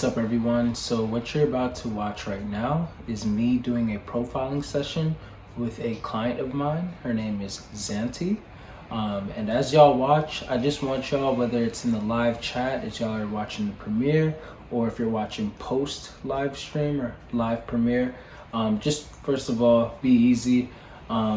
up, everyone? So what you're about to watch right now is me doing a profiling session with a client of mine. Her name is Xhante. And as y'all watch, I just want y'all, whether it's in the live chat as y'all are watching the premiere, or if you're watching post live stream or live premiere, just first of all, be easy.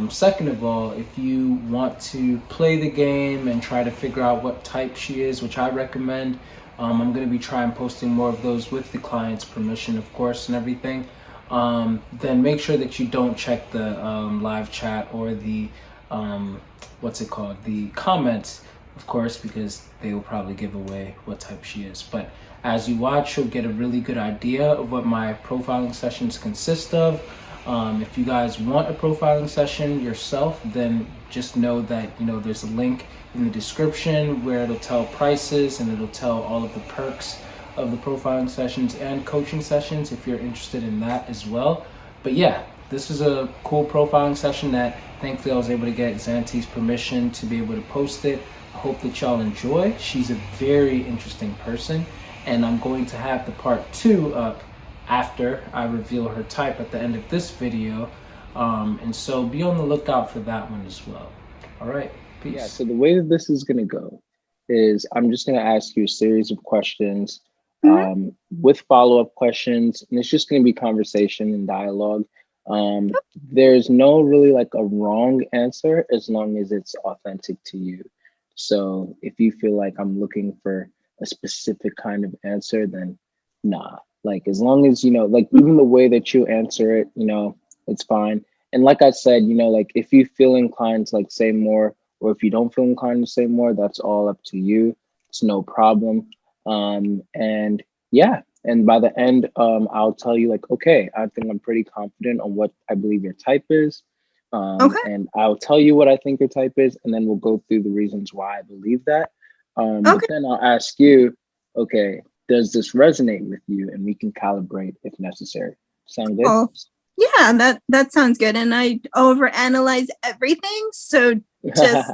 Second of all, if you want to play the game and try to figure out what type she is, which I recommend, I'm going to be trying posting more of those with the client's permission, of course, and everything. Then make sure that you don't check the live chat or the, the comments, of course, because they will probably give away what type she is. But as you watch, you'll get a really good idea of what my profiling sessions consist of. If you guys want a profiling session yourself, then just know that, there's a link in the description where it'll tell prices and it'll tell all of the perks of the profiling sessions and coaching sessions if you're interested in that as well. But yeah, this is a cool profiling session that thankfully I was able to get Xhante's permission to be able to post it. I hope that y'all enjoy. She's a very interesting person, and I'm going to have the part 2 up after I reveal her type at the end of this video. And so be on the lookout for that one as well. All right, peace. Yeah, so the way that this is going to go is I'm just going to ask you a series of questions with follow-up questions, and it's just going to be conversation and dialogue. There's no really like a wrong answer as long as it's authentic to you. So if you feel like I'm looking for a specific kind of answer, then nah. Like, as long as, like, even the way that you answer it, it's fine. And like I said, like, if you feel inclined to like say more, or if you don't feel inclined to say more, that's all up to you. It's no problem. And yeah, and by the end, I'll tell you like, okay, I think I'm pretty confident on what I believe your type is. And I'll tell you what I think your type is, and then we'll go through the reasons why I believe that. But then I'll ask you, okay, does this resonate with you? And we can calibrate if necessary. Sound good? Oh, yeah, that sounds good. And I overanalyze everything, so just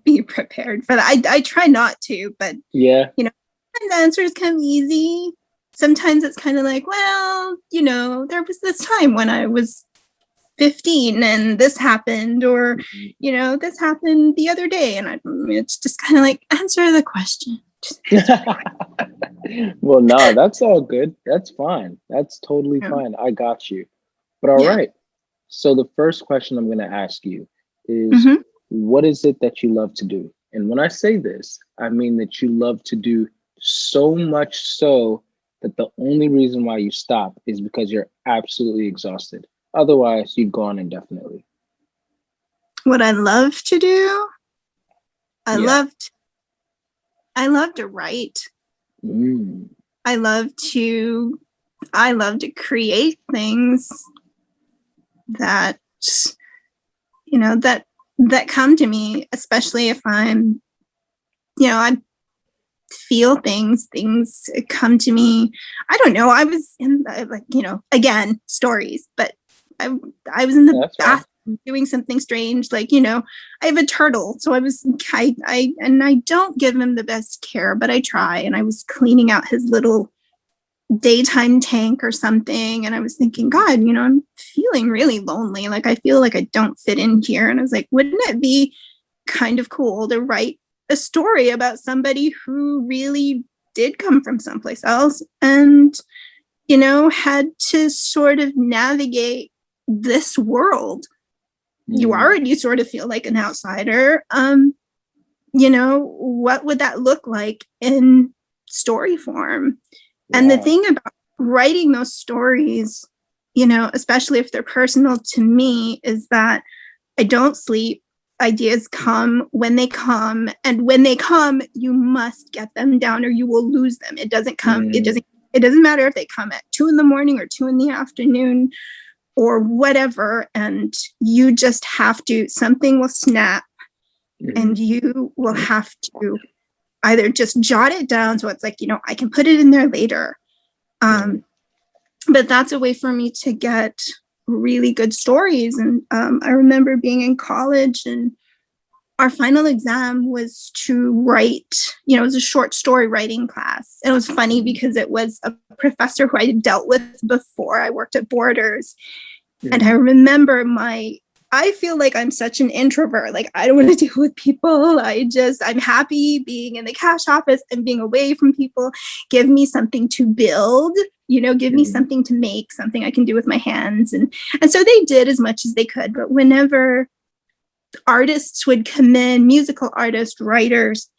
be prepared for that. I try not to, but yeah, sometimes answers come easy. Sometimes it's kind of like, well, there was this time when I was 15 and this happened, or this happened the other day, and it's just kind of like, answer the question. Well, no, that's all good. That's fine. That's totally fine. I got you. But all right. So the first question I'm going to ask you is, what is it that you love to do? And when I say this, I mean that you love to do so much so that the only reason why you stop is because you're absolutely exhausted. Otherwise, you'd go on indefinitely. What I love to do? I love to write. I love to create things that that come to me, especially if I'm I feel things come to me. I don't know, I was in again, stories, but I was in the bathroom doing something strange, I have a turtle, so I don't give him the best care, but I try, and I was cleaning out his little daytime tank or something, and I was thinking, God, I'm feeling really lonely, I feel like I don't fit in here, and I was like, wouldn't it be kind of cool to write a story about somebody who really did come from someplace else and had to sort of navigate this world. You already sort of feel like an outsider. What would that look like in story form? And the thing about writing those stories, especially if they're personal to me, is that I don't sleep. Ideas come when they come, and when they come, you must get them down or you will lose them. It doesn't come. It doesn't matter if they come at 2 a.m. or 2 p.m. or whatever, and you just have to, something will snap, and you will have to either just jot it down so it's like, I can put it in there later. But that's a way for me to get really good stories. And I remember being in college and our final exam was to write, it was a short story writing class. And it was funny because it was a professor who I had dealt with before. I worked at Borders. And I remember I feel like I'm such an introvert. Like, I don't want to deal with people. I'm happy being in the cash office and being away from people. Give me something to build, give me something to make, something I can do with my hands. And so they did as much as they could. But whenever artists would come in, musical artists, writers,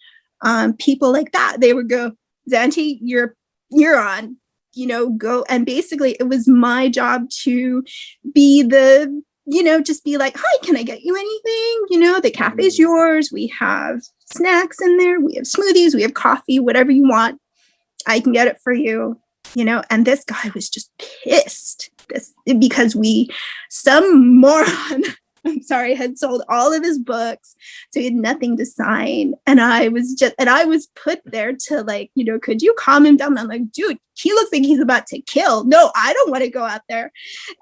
people like that, they would go, Xhante, you're on, go. And basically it was my job to be just be like, hi, can I get you anything? The cafe's yours. We have snacks in there. We have smoothies. We have coffee, whatever you want. I can get it for you, and this guy was just pissed because some moron, I'm sorry, had sold all of his books. So he had nothing to sign. And I was put there to could you calm him down? And I'm like, dude, he looks like he's about to kill. No, I don't want to go out there.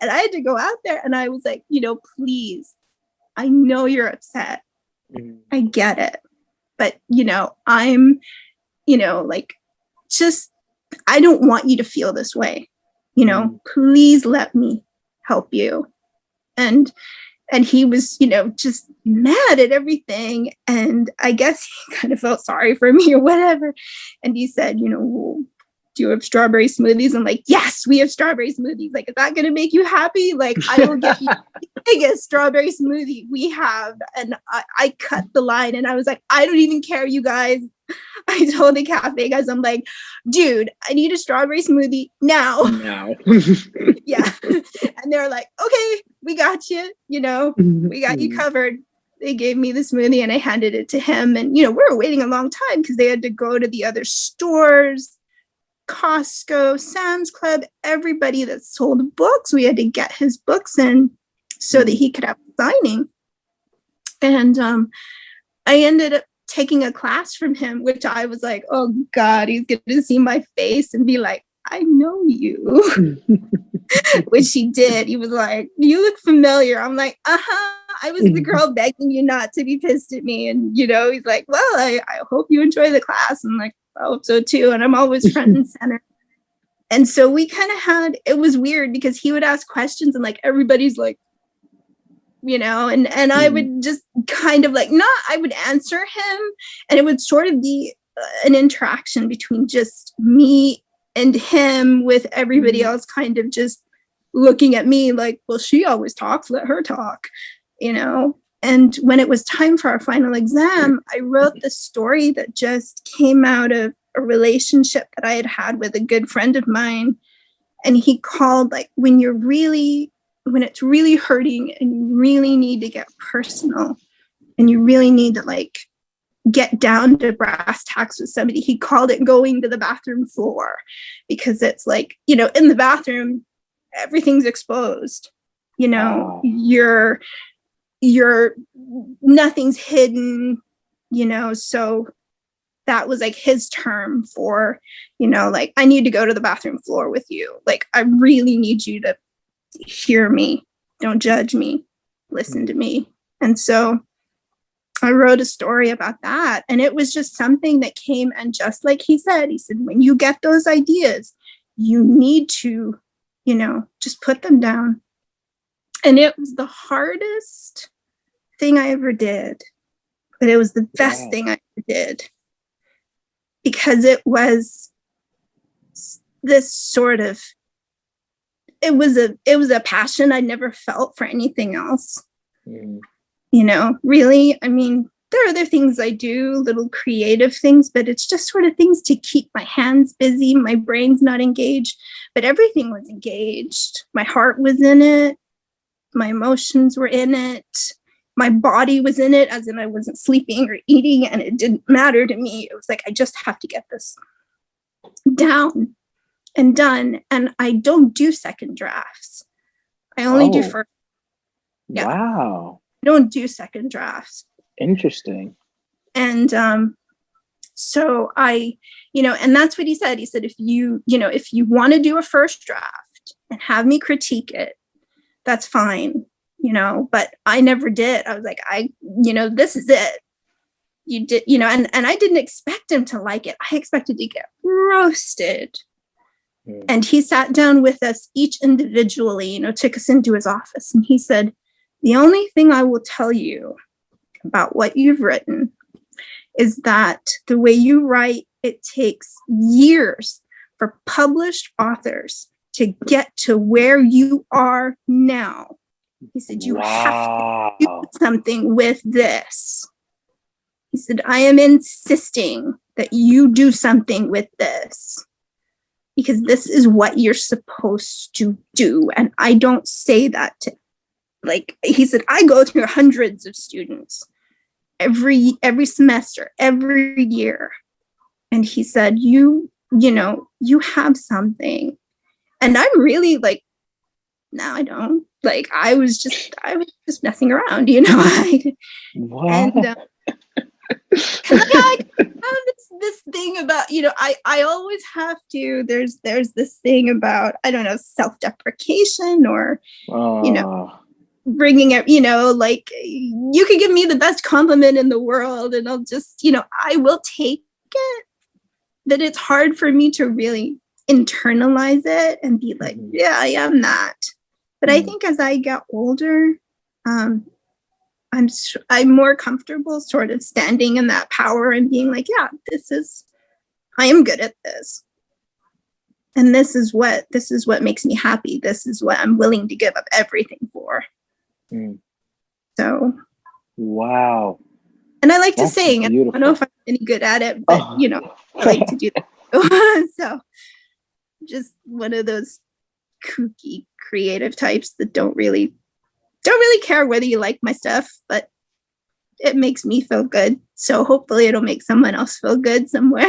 And I had to go out there and I was like, please, I know you're upset. I get it. But, I'm, just, I don't want you to feel this way. Please let me help you. And he was, just mad at everything. And I guess he kind of felt sorry for me or whatever. And he said, well, do you have strawberry smoothies? I'm like, yes, we have strawberry smoothies. Like, is that going to make you happy? Like, I will get you the biggest strawberry smoothie we have. And I cut the line and I was like, I don't even care, you guys. I told the cafe guys, I'm like, dude, I need a strawberry smoothie now. Yeah. And they're like, okay, we got you, we got you covered. They gave me the smoothie and I handed it to him. And, we were waiting a long time because they had to go to the other stores, Costco, Sam's Club, everybody that sold books. We had to get his books in so that he could have signing. And I ended up taking a class from him, which I was like, oh God, he's going to see my face and be like, I know you, which he did. He was like, you look familiar. I'm like, I was the girl begging you not to be pissed at me. And, he's like, well, I hope you enjoy the class. I'm like, I hope so too. And I'm always front and center. And so we kind of it was weird because he would ask questions and like, everybody's like, and I would just kind of like, I would answer him and it would sort of be an interaction between just me and him with everybody else kind of just looking at me like, well, she always talks, let her talk, And when it was time for our final exam, I wrote the story that just came out of a relationship that I had had with a good friend of mine. And he called like, when it's really hurting and you really need to get personal and you really need to like get down to brass tacks with somebody, he called it going to the bathroom floor, because it's like, in the bathroom, everything's exposed, you're nothing's hidden, so that was like his term for, like, I need to go to the bathroom floor with you. Like, I really need you to hear me. Don't judge me. Listen to me. And so I wrote a story about that. And it was just something that came, and just like he said, when you get those ideas, you need to, just put them down. And it was the hardest thing I ever did, but it was the best thing I ever did, because it was this sort of, it was a passion I never felt for anything else. Really, I mean, there are other things I do, little creative things, but it's just sort of things to keep my hands busy. My brain's not engaged, but everything was engaged. My heart was in it. My emotions were in it. My body was in it, as in I wasn't sleeping or eating, and it didn't matter to me. It was like, I just have to get this down and done. And I don't do second drafts. I only do first. Yeah. Wow. I don't do second drafts. Interesting. And so I, and that's what he said. He said, if you want to do a first draft and have me critique it, that's fine, but I never did. I was like, this is it. you did, you know, and I didn't expect him to like it. I expected to get roasted. And he sat down with us each individually, you know, took us into his office. And he said, the only thing I will tell you about what you've written is that the way you write, it takes years for published authors to get to where you are now. He said, you have to do something with this. He said, I am insisting that you do something with this, because this is what you're supposed to do. And I don't say that to, like, he said, I go through hundreds of students every semester, every year. And he said, you know, you have something. And I'm really like, no, I don't. Like, I was just messing around, you know. What? And I have this thing about, you know, I always have to, there's this thing about, I don't know, self-deprecation or, you know, bringing it, you know, like, you could give me the best compliment in the world and I'll just, you know, I will take it, but it's hard for me to really internalize it and be like, yeah, I am that. But I think as I get older, I'm more comfortable sort of standing in that power and being like, yeah, I am good at this. And this is what makes me happy. This is what I'm willing to give up everything for. So. Wow. And I like to sing. And I don't know if I'm any good at it, but you know, I like to do that. So just one of those kooky creative types that don't really care whether you like my stuff, but it makes me feel good. So hopefully it'll make someone else feel good somewhere.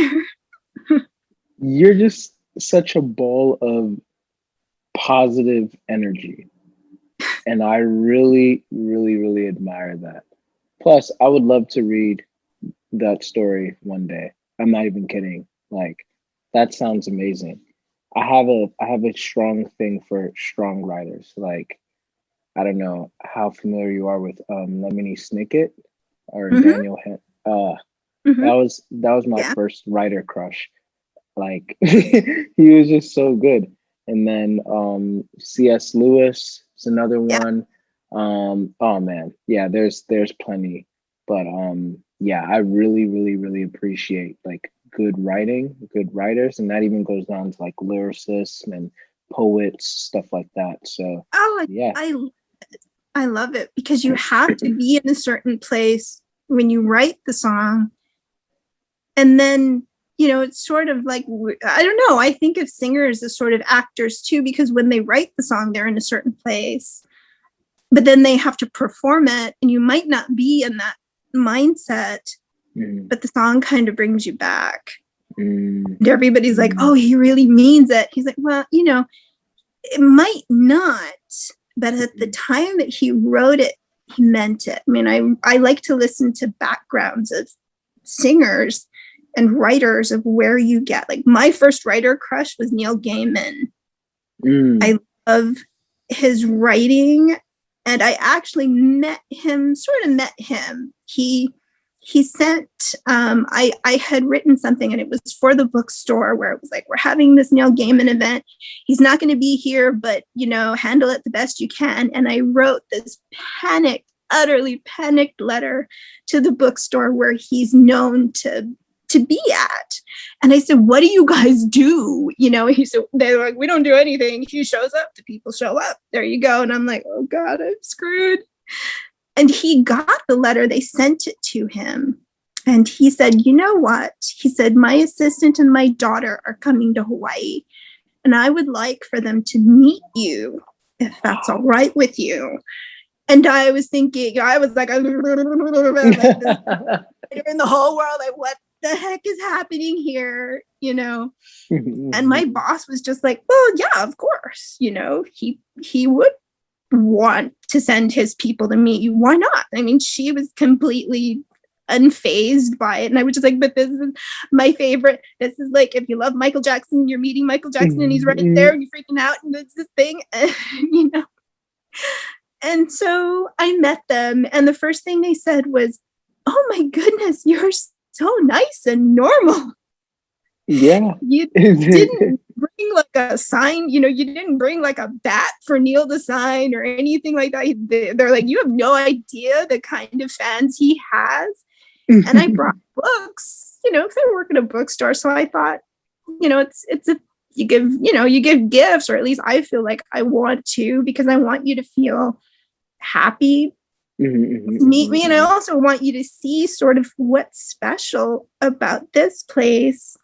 You're just such a ball of positive energy. And I really, really, really admire that. Plus, I would love to read that story one day. I'm not even kidding. Like, that sounds amazing. I have a strong thing for strong writers. Like, I don't know how familiar you are with Lemony Snicket or Daniel. That was my first writer crush. Like, he was just so good. And then C.S. Lewis is another one. Oh man, yeah. There's plenty, but yeah, I really, really, really appreciate like good writing, good writers, and that even goes down to like lyricists and poets, stuff like that. So yeah, I love it because you have to be in a certain place when you write the song, and then you know it's sort of like, I don't know. I think of singers as sort of actors too, because when they write the song, they're in a certain place, but then they have to perform it, and you might not be in that mindset. But the song kind of brings you back. And everybody's like, oh, he really means it. He's like, well, you know, it might not, but at the time that he wrote it, he meant it. I mean, I like to listen to backgrounds of singers and writers of where you get, like, my first writer crush was Neil Gaiman. I love his writing, and I actually met him. He sent, I had written something, and it was for the bookstore where it was like, we're having this Neil Gaiman event. He's not going to be here, but, you know, handle it the best you can. And I wrote this utterly panicked letter to the bookstore where he's known to be at. And I said, what do you guys do? You know, they're like, we don't do anything. He shows up, the people show up. There you go. And I'm like, oh God, I'm screwed. And he got the letter, they sent it to him. And he said, you know what? He said, my assistant and my daughter are coming to Hawaii, and I would like for them to meet you, if that's all right with you. And I was thinking, I was like, in the whole world, like, what the heck is happening here? You know? And my boss was just like, well, yeah, of course. You know, he would want to send his people to meet you. Why not? I mean, she was completely unfazed by it. And I was just like, but this is my favorite. This is like, if you love Michael Jackson, you're meeting Michael Jackson and he's right there and you're freaking out and it's this thing, you know? And so I met them. And the first thing they said was, oh my goodness, you're so nice and normal. Yeah. You didn't bring like a sign, you didn't bring like a bat for Neil to sign or anything like that. They're like, you have no idea the kind of fans he has. And I brought books, because I work at a bookstore. So I thought, you give gifts, or at least I feel like I want to, because I want you to feel happy to meet me. And I also want you to see sort of what's special about this place,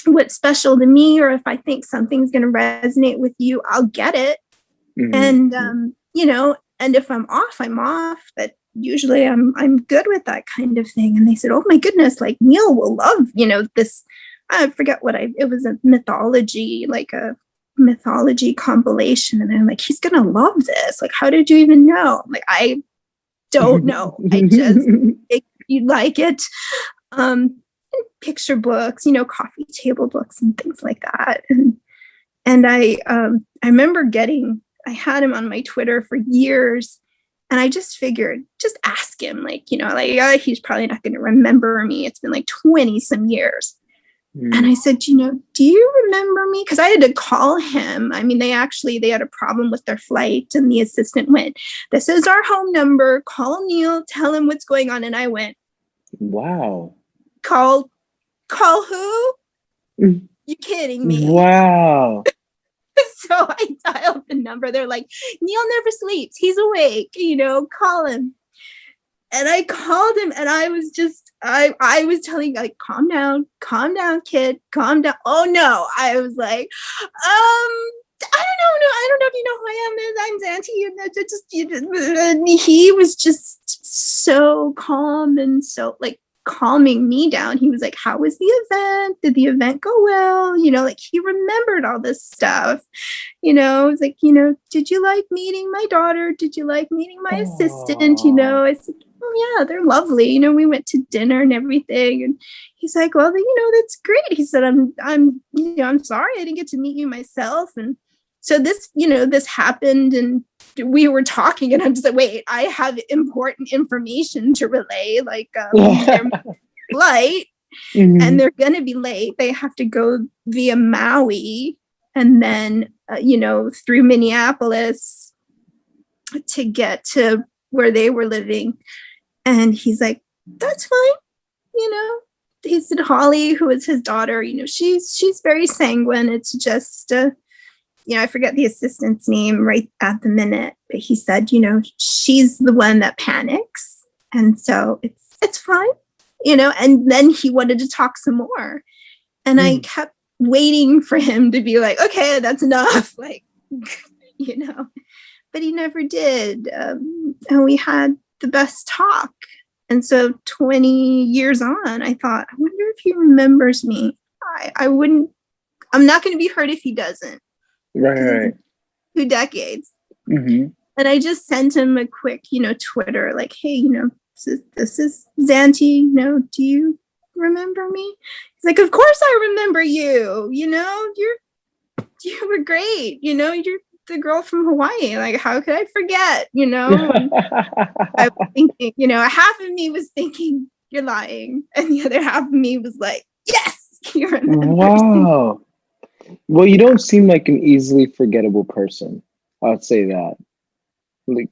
what's special to me, or if I think something's going to resonate with you, I'll get it. And, and if I'm off, I'm off. But usually I'm good with that kind of thing. And they said, oh my goodness, like Neil will love, this, I forget it was a mythology, like a mythology compilation. And I'm like, he's going to love this. Like, how did you even know? I'm like, I don't know. I just think you'd like it. Picture books, coffee table books and things like that. And I remember I had him on my Twitter for years, and I just figured, just ask him, he's probably not going to remember me. It's been like 20 some years. And I said, do you remember me? Because I had to call him. I mean, they had a problem with their flight, and the assistant went, this is our home number. Call Neil, tell him what's going on. And I went, wow. Call who? You kidding me? Wow. So I dialed the number. They're like, Neil never sleeps. He's awake. Call him. And I called him, and I was just, I was telling, like, calm down, kid, calm down. Oh no. I was like, I don't know if you know who I am. I'm Xhante. And he was just so calm and so like calming me down. He was like, how was the event? Did the event go well? Like he remembered all this stuff. It was like, did you like meeting my daughter? Did you like meeting my assistant? I said, oh yeah, they're lovely. We went to dinner and everything. And he's like, well, that's great. He said, I'm sorry I didn't get to meet you myself. And so this, this happened, and we were talking, and I'm just like, wait, I have important information to relay. Like, their flight, and they're going to be late. They have to go via Maui, and then, through Minneapolis to get to where they were living. And he's like, that's fine. He said, Holly, who is his daughter, she's very sanguine. It's just, I forget the assistant's name right at the minute, but he said, she's the one that panics. And so it's fine, and then he wanted to talk some more. And I kept waiting for him to be like, okay, that's enough. Like, but he never did. And we had the best talk. And so 20 years on, I thought, I wonder if he remembers me. I'm not going to be hurt if he doesn't. Right. 2 decades. And I just sent him a quick, Twitter, like, hey, this is Xhante, do you remember me? He's like, of course I remember you. You were great. You're the girl from Hawaii. Like, how could I forget? I was thinking, half of me was thinking you're lying, and the other half of me was like, yes, you remember. Wow. Well, you don't seem like an easily forgettable person. I'd say that. Like,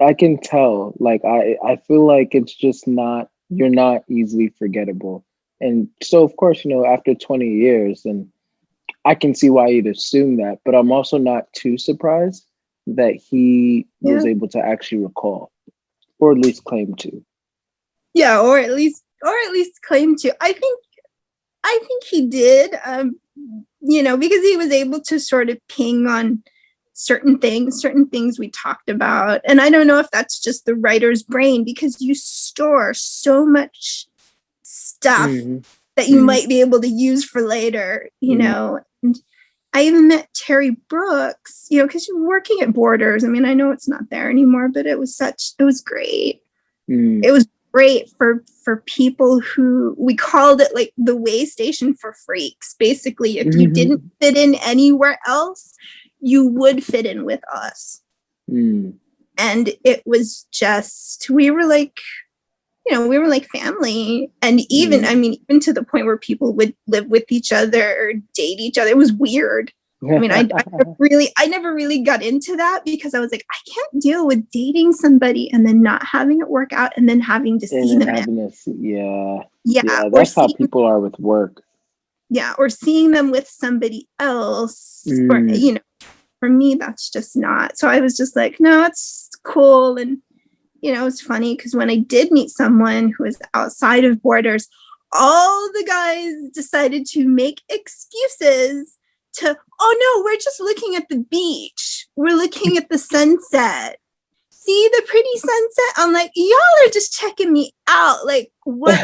I can tell. Like, I feel like it's just you're not easily forgettable. And so, of course, after 20 years, and I can see why you'd assume that, but I'm also not too surprised that he was able to actually recall, or at least claim to. Yeah, or at least claim to. I think he did. Because he was able to sort of ping on certain things we talked about. And I don't know if that's just the writer's brain, because you store so much stuff that you might be able to use for later, And I even met Terry Brooks, because you're working at Borders. I mean, I know it's not there anymore, but it was great. It was great for people who, we called it like the way station for freaks. Basically, if you didn't fit in anywhere else, you would fit in with us. And it was just, we were like you know, we were like family. And even, I mean, even to the point where people would live with each other or date each other. It was weird. I mean, I never really got into that because I was like, I can't deal with dating somebody and then not having it work out and then having to see them. Yeah, that's how people are with work. Yeah, or seeing them with somebody else, or, you know, for me, that's just not. So I was just like, no, it's cool. And, you know, it's funny because when I did meet someone who was outside of borders, all the guys decided to make excuses to, oh no, we're just looking at the beach. We're looking at the sunset. See the pretty sunset? I'm like, y'all are just checking me out. Like, what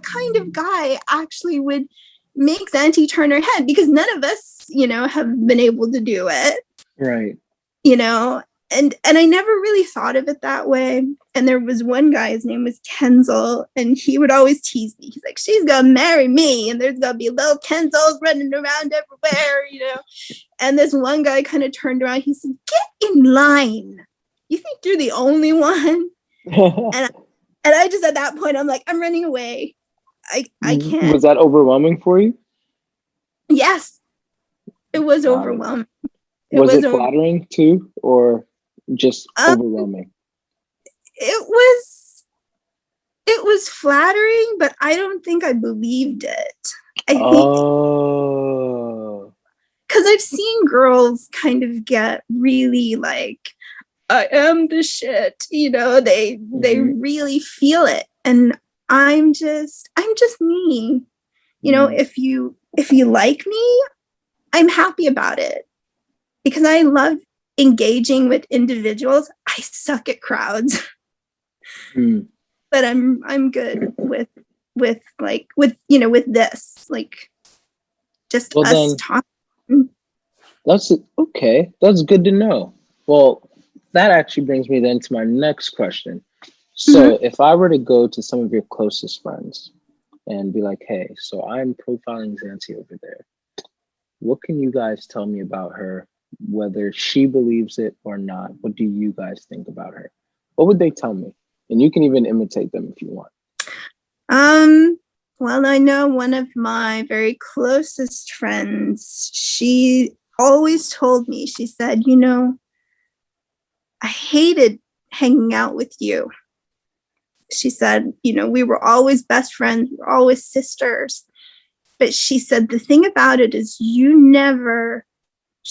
kind of guy actually would make Xhante turn her head? Because none of us, you know, have been able to do it. Right. You know, and I never really thought of it that way. And there was one guy, his name was Denzel, and he would always tease me. He's like, she's gonna marry me, and there's gonna be little Kenzels running around everywhere, you know. And this one guy kind of turned around. He said, get in line. You think you're the only one? and I just, at that point, I'm like, I'm running away. I can't. Was that overwhelming for you? Yes, it was overwhelming. Was it flattering too, or just overwhelming? It was flattering, but I don't think I believed it. I think because I've seen girls kind of get really like, I am the shit, you know, they really feel it. And I'm just me. You know, if you like me, I'm happy about it. Because I love engaging with individuals. I suck at crowds. But I'm good with you know, with this, like, just us talking. That's okay. That's good to know. Well, that actually brings me then to my next question. So if I were to go to some of your closest friends and be like, hey, so I'm profiling Xhante over there. What can you guys tell me about her? Whether she believes it or not, what do you guys think about her? What would they tell me? And you can even imitate them if you want. Well, I know one of my very closest friends, she always told me, she said, you know, I hated hanging out with you. She said, you know, we were always best friends, we were always sisters. But she said, the thing about it is she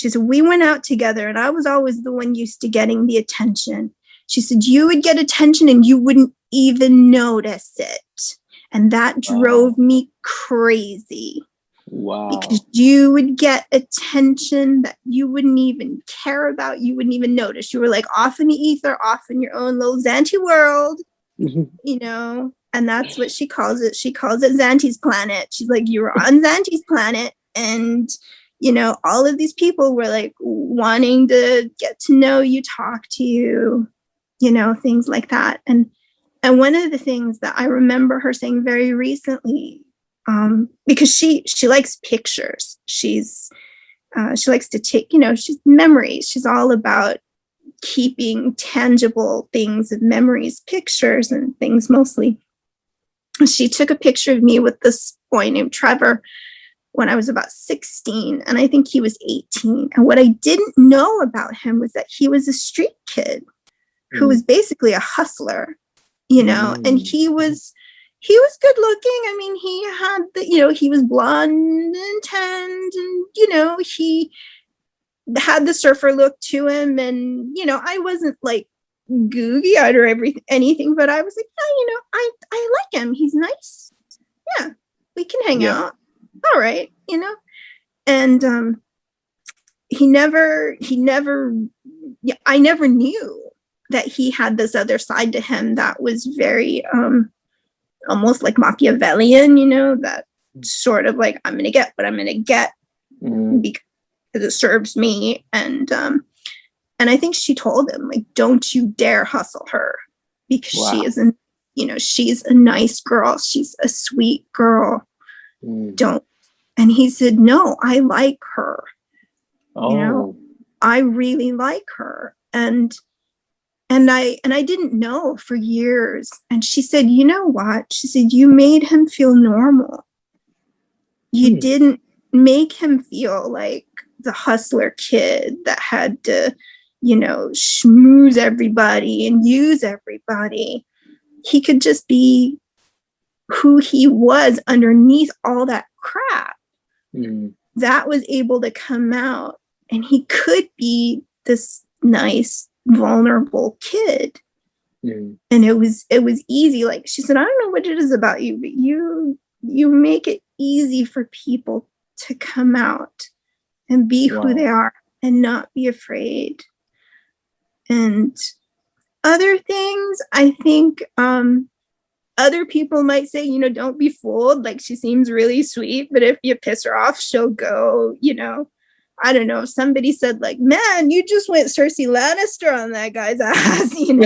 said, we went out together and I was always the one used to getting the attention. She said, you would get attention and you wouldn't even notice it. And that drove me crazy. Wow. Because you would get attention that you wouldn't even care about, you wouldn't even notice. You were like off in the ether, off in your own little Xhante world, you know, and that's what she calls it. She calls it Xhante's planet. She's like, you were on Xhante's planet, and you know, all of these people were like wanting to get to know you, talk to you, you know, things like that. And one of the things that I remember her saying very recently, because she likes pictures. She likes to take, you know, she's memories. She's all about keeping tangible things and memories, pictures and things mostly. She took a picture of me with this boy named Trevor when I was about 16, and I think he was 18. And what I didn't know about him was that he was a street kid who was basically a hustler, you know, and he was good looking. I mean, he had you know, he was blonde and tanned, and, you know, he had the surfer look to him. And, you know, I wasn't like googie eyed or anything, but I was like, yeah, you know, I like him. He's nice. Yeah, we can hang out. All right, you know. And I never knew that he had this other side to him that was very almost like Machiavellian, you know, that sort of like, I'm gonna get what I'm gonna get because it serves me. And I think she told him, like, don't you dare hustle her, because she isn't, you know, she's a nice girl, she's a sweet girl. Don't. And he said, no, I like her. You know, I really like her. And I didn't know for years. And she said, you know what? She said, you made him feel normal. You didn't make him feel like the hustler kid that had to, schmooze everybody and use everybody. He could just be who he was underneath all that crap. That was able to come out, and he could be this nice, vulnerable kid. And it was easy. Like she said, I don't know what it is about you, but you make it easy for people to come out and be who they are and not be afraid. And other things, I think other people might say, don't be fooled. Like, she seems really sweet, but if you piss her off, she'll go, I don't know. If somebody said, like, man, you just went Cersei Lannister on that guy's ass, And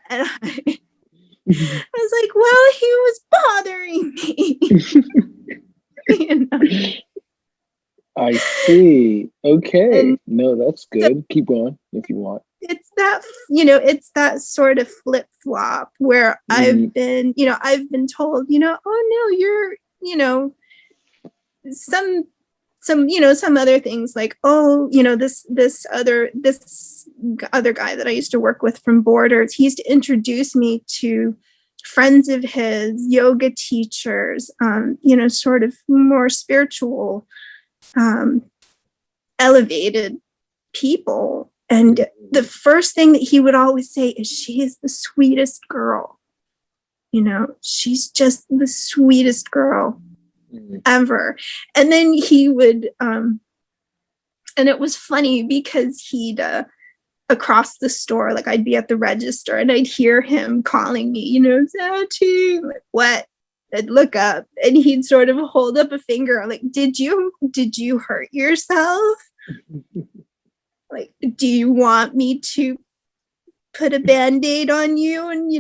I was like, well, he was bothering me. I see. Okay. And no, that's good. Keep going if you want. It's that sort of flip-flop where I've been told, oh no, you're, some other things like, oh, this other guy that I used to work with from Borders, he used to introduce me to friends of his, yoga teachers, sort of more spiritual, elevated people. And the first thing that he would always say is, she is the sweetest girl. She's just the sweetest girl ever. And then he would, and it was funny because he'd, across the store, like I'd be at the register and I'd hear him calling me, Xhante, like, what? I'd look up and he'd sort of hold up a finger. I'm like, did you hurt yourself? Like, do you want me to put a Band-Aid on you? And,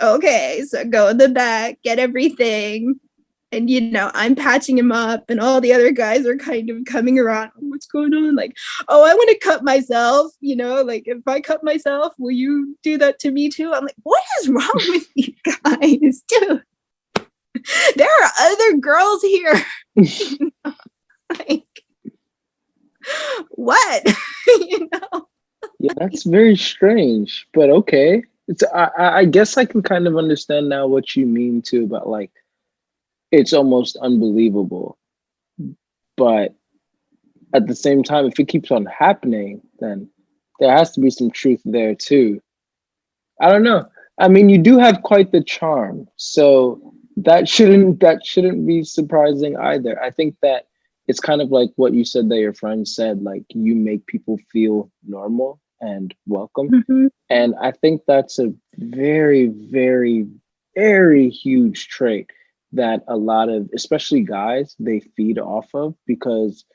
okay, so go in the back, get everything. And, I'm patching him up and all the other guys are kind of coming around. What's going on? Like, oh, I want to cut myself. Like, if I cut myself, will you do that to me too? I'm like, what is wrong with you guys? Dude, there are other girls here. Like, what? Yeah, that's very strange, but okay. I guess I can kind of understand now what you mean too about, like, it's almost unbelievable, but at the same time, if it keeps on happening, then there has to be some truth there too. I don't know. I mean, you do have quite the charm, so that shouldn't be surprising either. I think that it's kind of like what you said that your friend said, like, you make people feel normal and welcome. And I think that's a very, very, very huge trait that a lot of, especially guys, they feed off of, because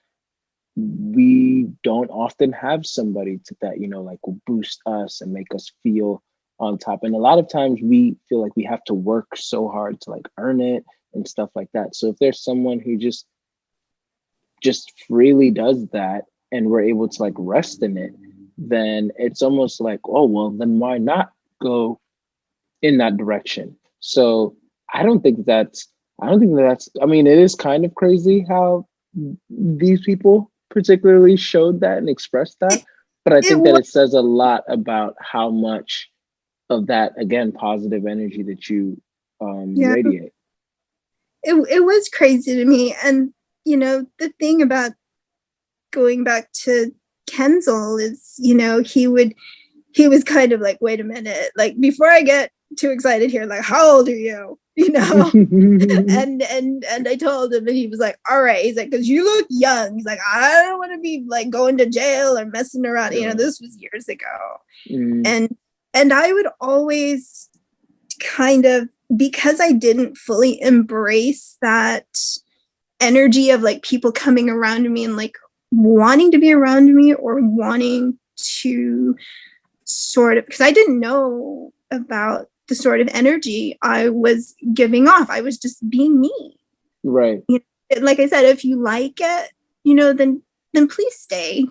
we don't often have somebody that, like, will boost us and make us feel on top. And a lot of times we feel like we have to work so hard to, like, earn it and stuff like that. So if there's someone who just freely does that and we're able to, like, rest in it, then it's almost like, oh, well, then why not go in that direction? So I think that's, I mean, it is kind of crazy how these people particularly showed that and expressed that, but I think that it says a lot about how much of that, again, positive energy that you radiate. It was crazy to me. And, the thing about going back to Denzel is, he was kind of like, wait a minute, like, before I get too excited here, like, how old are you? And I told him, and he was like, all right. He's like, because you look young. He's like, I don't want to be, like, going to jail or messing around. This was years ago. And I would always kind of, because I didn't fully embrace that energy of, like, people coming around me and, like, wanting to be around me or wanting to sort of, because I didn't know about the sort of energy I was giving off. I was just being me. Right. Like I said, if you like it, then please stay,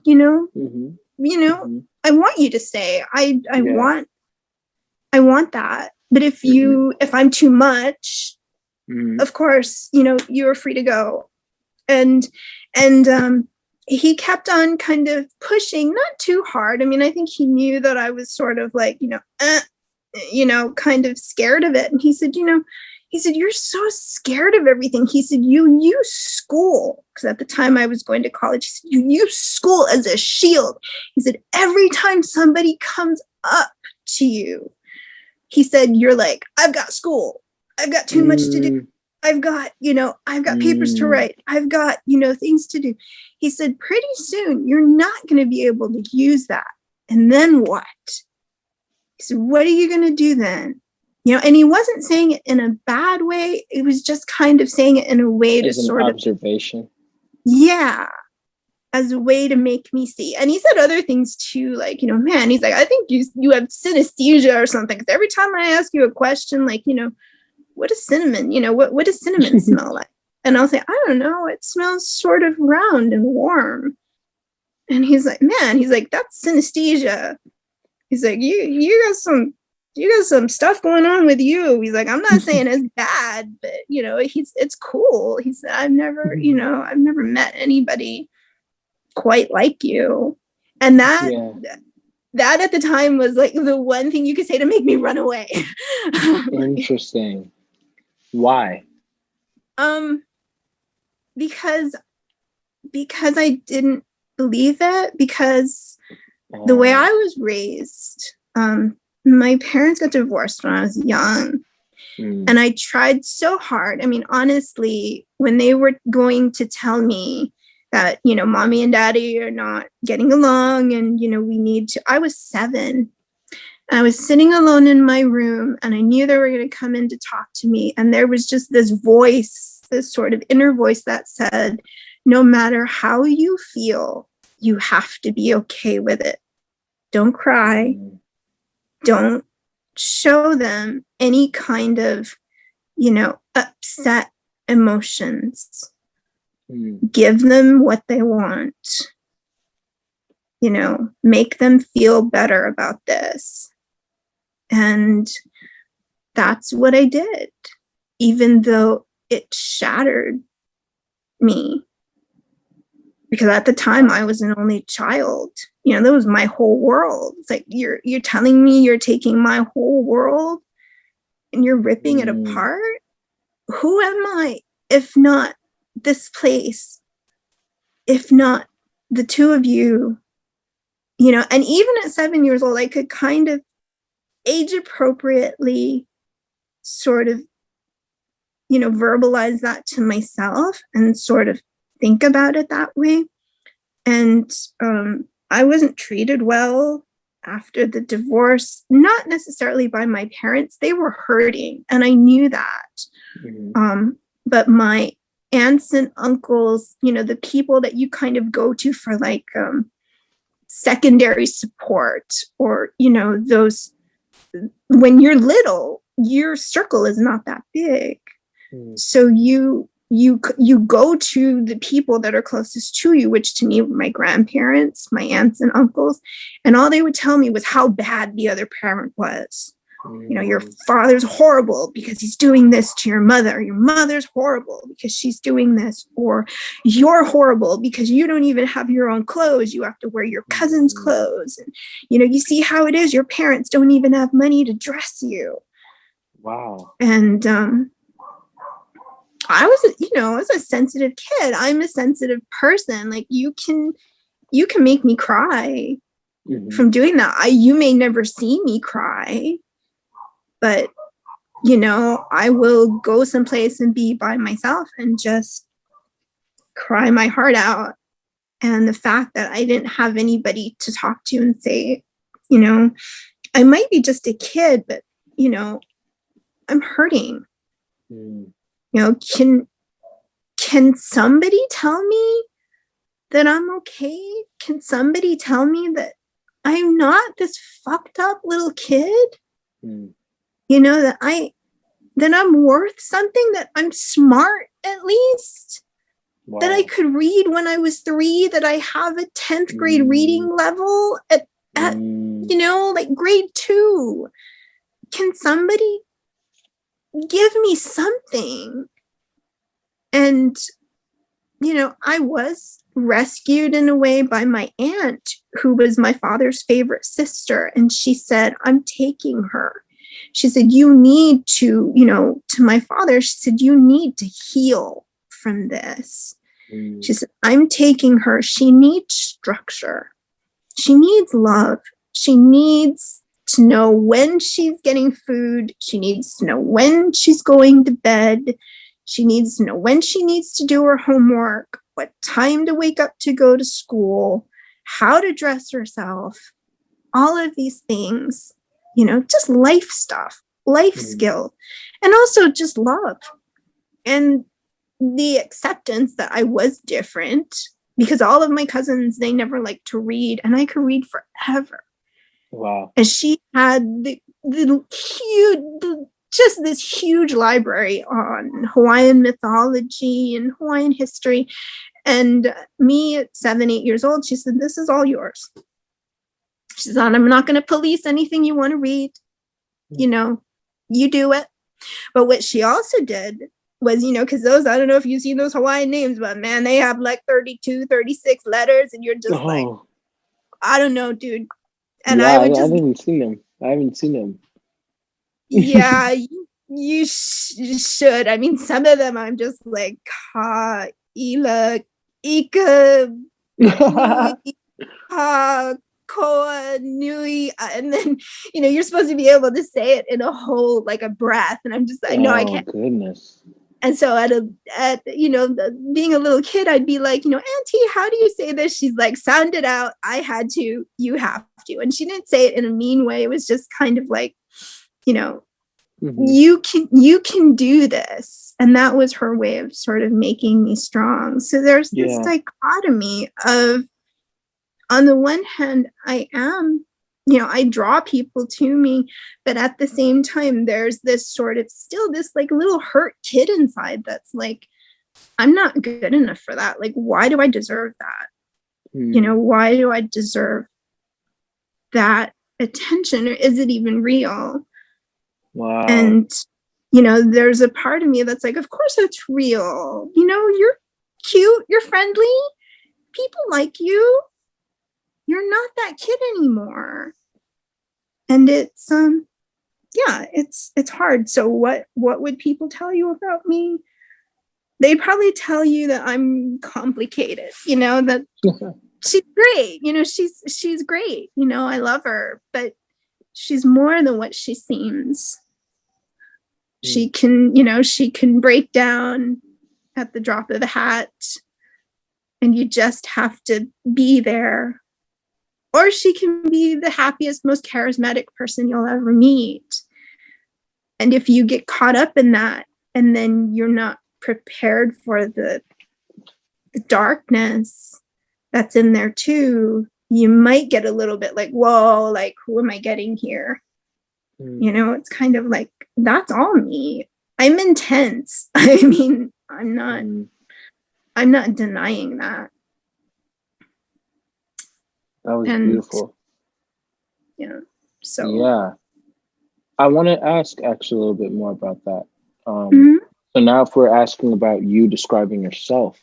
I want you to stay. I Yeah. want that. But if I'm too much, of course, you're free to go. And he kept on kind of pushing, not too hard. I mean, I think he knew that I was sort of like, kind of scared of it. And he said, you're so scared of everything. He said, you use school, because at the time I was going to college. He said, you use school as a shield. He said, every time somebody comes up to you, he said, you're like, I've got school. I've got too much to do. I've got papers to write. I've got, things to do. He said, pretty soon you're not going to be able to use that. And then what? He said, what are you going to do then? And he wasn't saying it in a bad way. It was just kind of saying it in a way to sort of observation. Yeah. As a way to make me see. And he said other things too, like, man, he's like, I think you have synesthesia or something. Because every time I ask you a question, like, what is cinnamon? What does cinnamon smell like? And I'll say, I don't know. It smells sort of round and warm. And he's like, that's synesthesia. He's like, you got some stuff going on with you. He's like, I'm not saying it's bad, but it's cool. He said, I've never met anybody quite like you. And that at the time was like the one thing you could say to make me run away. Interesting. Why? Because I didn't believe it, because the way I was raised, my parents got divorced when I was young. And I tried so hard. I mean, honestly, when they were going to tell me that, mommy and daddy are not getting along and, I was 7. I was sitting alone in my room and I knew they were going to come in to talk to me. And there was just this voice, this sort of inner voice that said, no matter how you feel, you have to be okay with it. Don't cry. Don't show them any kind of, upset emotions. Give them what they want. Make them feel better about this. And that's what I did, even though it shattered me. Because at the time I was an only child. That was my whole world. It's like, you're telling me you're taking my whole world and you're ripping it apart? Who am I if not this place? If not the two of you? And even at 7 years old, I could kind of age appropriately sort of, verbalize that to myself and sort of think about it that way. And I wasn't treated well after the divorce, not necessarily by my parents. They were hurting, and I knew that. But my aunts and uncles, the people that you kind of go to for like secondary support, or, those, when you're little, your circle is not that big. So you go to the people that are closest to you, which to me were my grandparents, my aunts and uncles, and all they would tell me was how bad the other parent was. Your father's horrible because he's doing this to your mother. Your mother's horrible because she's doing this. Or you're horrible because you don't even have your own clothes. You have to wear your cousin's clothes. And, you see how it is. Your parents don't even have money to dress you. Wow. And I was a sensitive kid. I'm a sensitive person. Like, you can make me cry from doing that. You may never see me cry, but, I will go someplace and be by myself and just cry my heart out. And the fact that I didn't have anybody to talk to and say, I might be just a kid, but, I'm hurting. Can somebody tell me that I'm okay? Can somebody tell me that I'm not this fucked up little kid? That I'm worth something, that I'm smart at least. that I Wow. could read when I was 3, that I have a 10th grade reading level at Mm. you know, like grade 2. Can somebody give me something? And, you know, I was rescued in a way by my aunt, who was my father's favorite sister. And she said, I'm taking her. She said, you need to, you know, to my father, she said, you need to heal from this. She said, I'm taking her. She needs structure. She needs love. She needs to know when she's getting food. She needs to know when she's going to bed. She needs to know when she needs to do her homework, what time to wake up to go to school, how to dress herself, all of these things, you know, just life stuff, life skills, and also just love. And the acceptance that I was different, because all of my cousins, they never liked to read, and I could read forever. Wow. And she had the huge, just this huge library on Hawaiian mythology and Hawaiian history. And me at 7, 8 years old, she said, this is all yours. She said, I'm not going to police anything you want to read. You know, you do it. But what she also did was, you know, because those, I don't know if you've seen those Hawaiian names, but man, they have like 32, 36 letters, and you're just like, I don't know, dude. And Yeah, I would I just, haven't seen them. I haven't seen them. yeah, you should. I mean, some of them I'm just like, ka, ila, ika, nui, ha, koa, nui. And then, you know, you're supposed to be able to say it in a whole, like a breath. And I'm just, I know I Oh can't. goodness. And so at you know, being a little kid, I'd be like, you know, Auntie, how do you say this? She's like, sound it out. I had to, you have to. And she didn't say it in a mean way. It was just kind of like, you know, you can do this. And that was her way of sort of making me strong. So there's this dichotomy of, on the one hand, I am, you know, I draw people to me, but at the same time, there's this sort of still this like little hurt kid inside that's like, I'm not good enough for that. Like, why do I deserve that? You know, why do I deserve that attention? Or is it even real? Wow. And, you know, there's a part of me that's like, of course it's real. You know, you're cute, you're friendly, people like you. You're not that kid anymore. And it's yeah, it's hard. So what would people tell you about me? They'd probably tell you that I'm complicated, you know, that she's great, you know, she's great, you know, I love her, but she's more than what she seems. She can, you know, she can break down at the drop of a hat, and you just have to be there. Or she can be the happiest, most charismatic person you'll ever meet. And if you get caught up in that, and then you're not prepared for the darkness that's in there too, you might get a little bit like, whoa, like, who am I getting here? You know, it's kind of like, that's all me. I'm intense. I mean, I'm not denying that. That was beautiful. Yeah. So yeah, I want to ask actually a little bit more about that. So now, if we're asking about you describing yourself,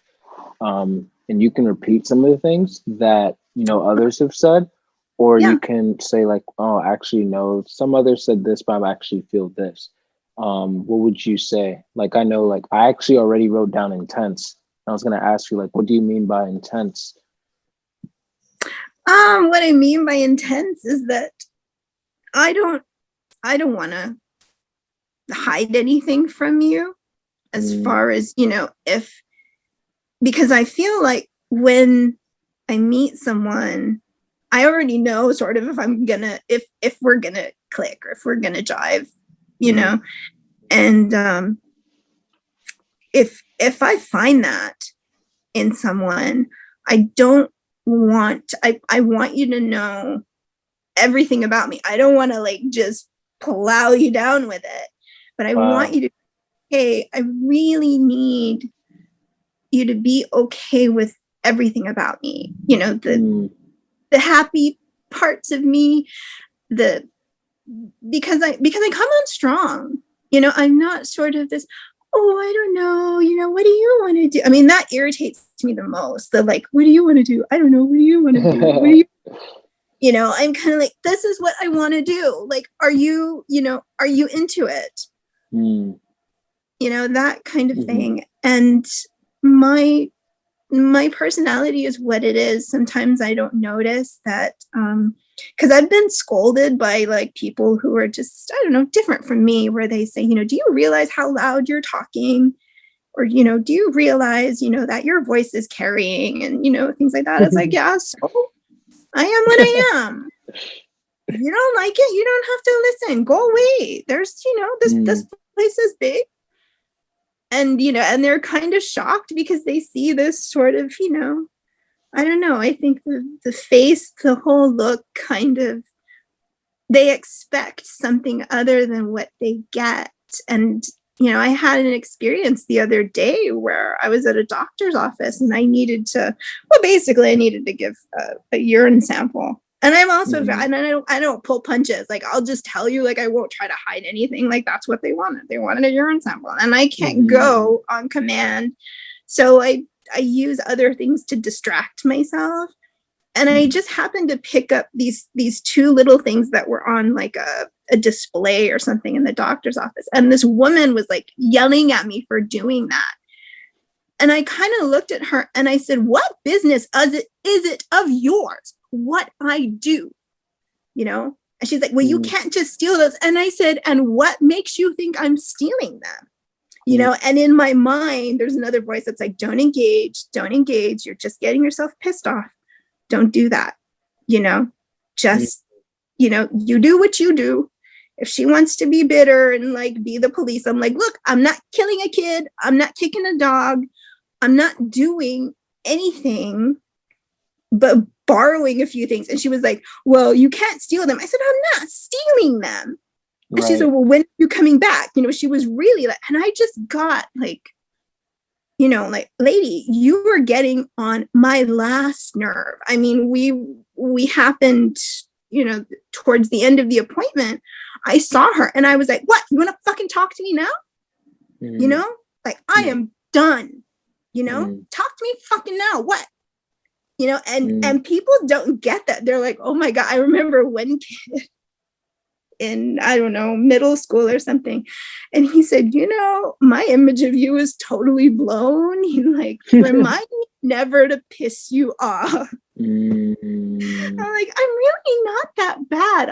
and you can repeat some of the things that you know others have said, or you can say like, oh, actually no, some others said this, but I actually feel this. What would you say? Like, I know, like, I actually already wrote down intense. I was going to ask you, like, what do you mean by intense? what I mean by intense is that I don't want to hide anything from you as far as, you know, because I feel like when I meet someone, I already know sort of if I'm gonna, if we're gonna click or if we're gonna jive, you know, and if I find that in someone, I don't want, I want you to know everything about me. I don't want to like just plow you down with it, but I want you to, hey, I really need you to be okay with everything about me. You know, the happy parts of me, because I come on strong. You know, I'm not sort of this, oh, I don't know, you know, what do you want to do? I mean, that irritates me the most. The like, what do you want to do? I don't know. What do you want to do? What do you, you know, I'm kind of like, this is what I want to do. Like, are you into it? You know, that kind of thing. And my personality is what it is. Sometimes I don't notice that, because I've been scolded by like people who are just, I don't know, different from me, where they say, you know, do you realize how loud you're talking? Or, you know, do you realize, you know, that your voice is carrying, and, you know, things like that. It's like, yeah, so I am what I am. If you don't like it, you don't have to listen. Go away. There's, you know, this place is big. And, you know, and they're kind of shocked because they see this sort of, you know, I don't know. I think the face, the whole look, kind of, they expect something other than what they get. And, you know, I had an experience the other day where I was at a doctor's office and I needed to give a urine sample. And I'm also, and I don't pull punches. Like, I'll just tell you, like, I won't try to hide anything. Like, that's what they wanted. They wanted a urine sample, and I can't go on command. So I use other things to distract myself. And I just happened to pick up these two little things that were on like a display or something in the doctor's office. And this woman was like yelling at me for doing that. And I kind of looked at her and I said, what business is it of yours what I do? You know? And she's like, well, you can't just steal those. And I said, and what makes you think I'm stealing them? You know, and in my mind, there's another voice that's like, don't engage. You're just getting yourself pissed off. Don't do that. You know, just, you know, you do what you do. If she wants to be bitter and like be the police, I'm like, look, I'm not killing a kid. I'm not kicking a dog. I'm not doing anything but borrowing a few things. And she was like, well, you can't steal them. I said, I'm not stealing them. And she said, well, when are you coming back? You know, she was really like, and I just got like, you know, like, lady, you were getting on my last nerve. I mean, we happened, you know, towards the end of the appointment, I saw her and I was like, what, you want to fucking talk to me now? You know, like, I am done, you know, talk to me fucking now. What? You know, and people don't get that. They're like, oh my God, I remember one kid in, I don't know, middle school or something. And he said, you know, my image of you is totally blown. He like, remind me never to piss you off. I'm like, I'm really not that bad.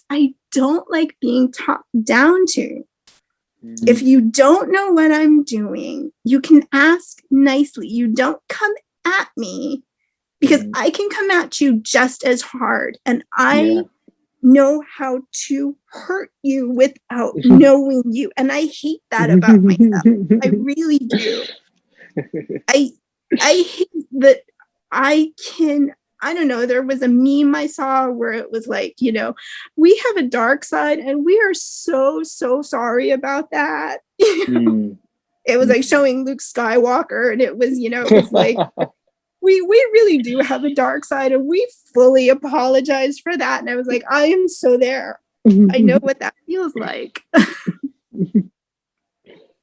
I don't like being talked down to. If you don't know what I'm doing, you can ask nicely. You don't come at me, because I can come at you just as hard. And I know how to hurt you without knowing you. And I hate that about myself. I really do. I hate that I don't know, there was a meme I saw where it was like, you know, we have a dark side and we are so sorry about that. You know? It was like showing Luke Skywalker, and it was, you know, it was like, we really do have a dark side and we fully apologize for that. And I was like, I am so there. I know what that feels like.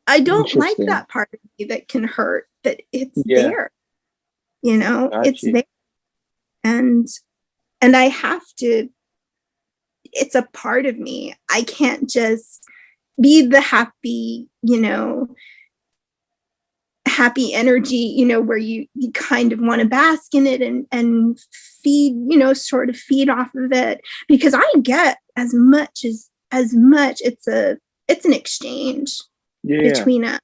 I don't like that part of me that can hurt, that it's there. You know, it's there. And I have to, it's a part of me. I can't just be the happy, you know, happy energy, you know, where you kind of want to bask in it and feed, you know, sort of feed off of it, because I get as much. It's an exchange between us,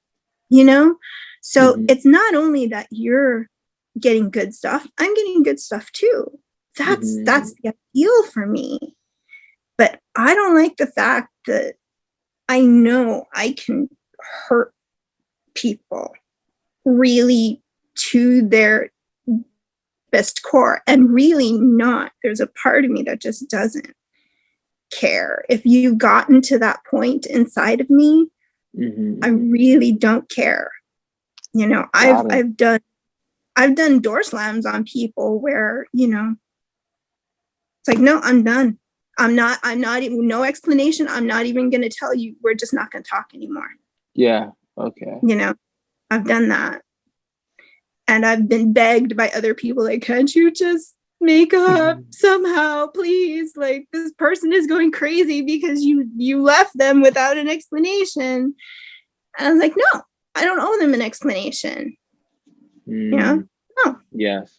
you know? So it's not only that you're getting good stuff, I'm getting good stuff too. That's the appeal for me. But I don't like the fact that I know I can hurt people really to their best core, and really not. There's a part of me that just doesn't care. If you've gotten to that point inside of me, I really don't care. You know, I've done door slams on people where, you know, it's like, no, I'm done. I'm not even, no explanation. I'm not even going to tell you. We're just not going to talk anymore. Yeah. Okay. You know, I've done that. And I've been begged by other people, like, can't you just make up somehow, please? Like, this person is going crazy because you left them without an explanation. And I was like, no, I don't owe them an explanation. You know, no. Yes.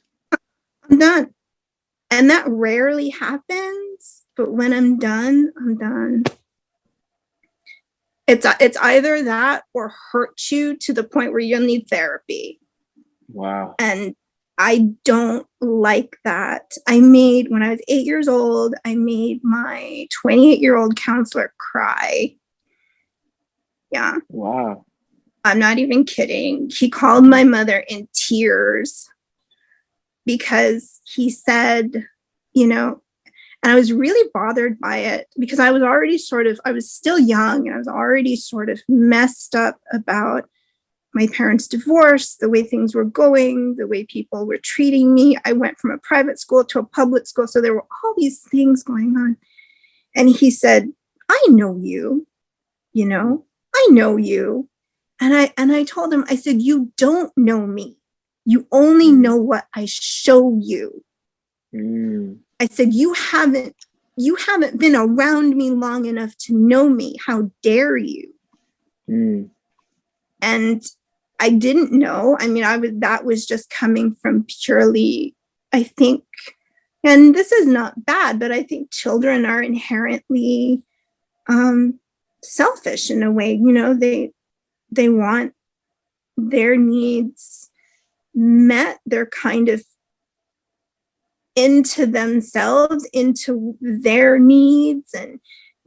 I'm done. And that rarely happens, but when I'm done, I'm done. It's either that or hurt you to the point where you'll need therapy. Wow. And I don't like that. When I was 8 years old, I made my 28-year-old counselor cry. Yeah. Wow. I'm not even kidding. He called my mother in tears because he said, you know, and I was really bothered by it because I was still young and I was already sort of messed up about my parents' divorce, the way things were going, the way people were treating me. I went from a private school to a public school. So there were all these things going on. And he said, I know you, you know, I know you. And I told him, I said, you don't know me. You only know what I show you. I said, you haven't been around me long enough to know me. How dare you? And I didn't know. I mean, that was just coming from purely, I think, and this is not bad, but I think children are inherently selfish in a way. You know, they want their needs met. They're kind of into themselves, into their needs and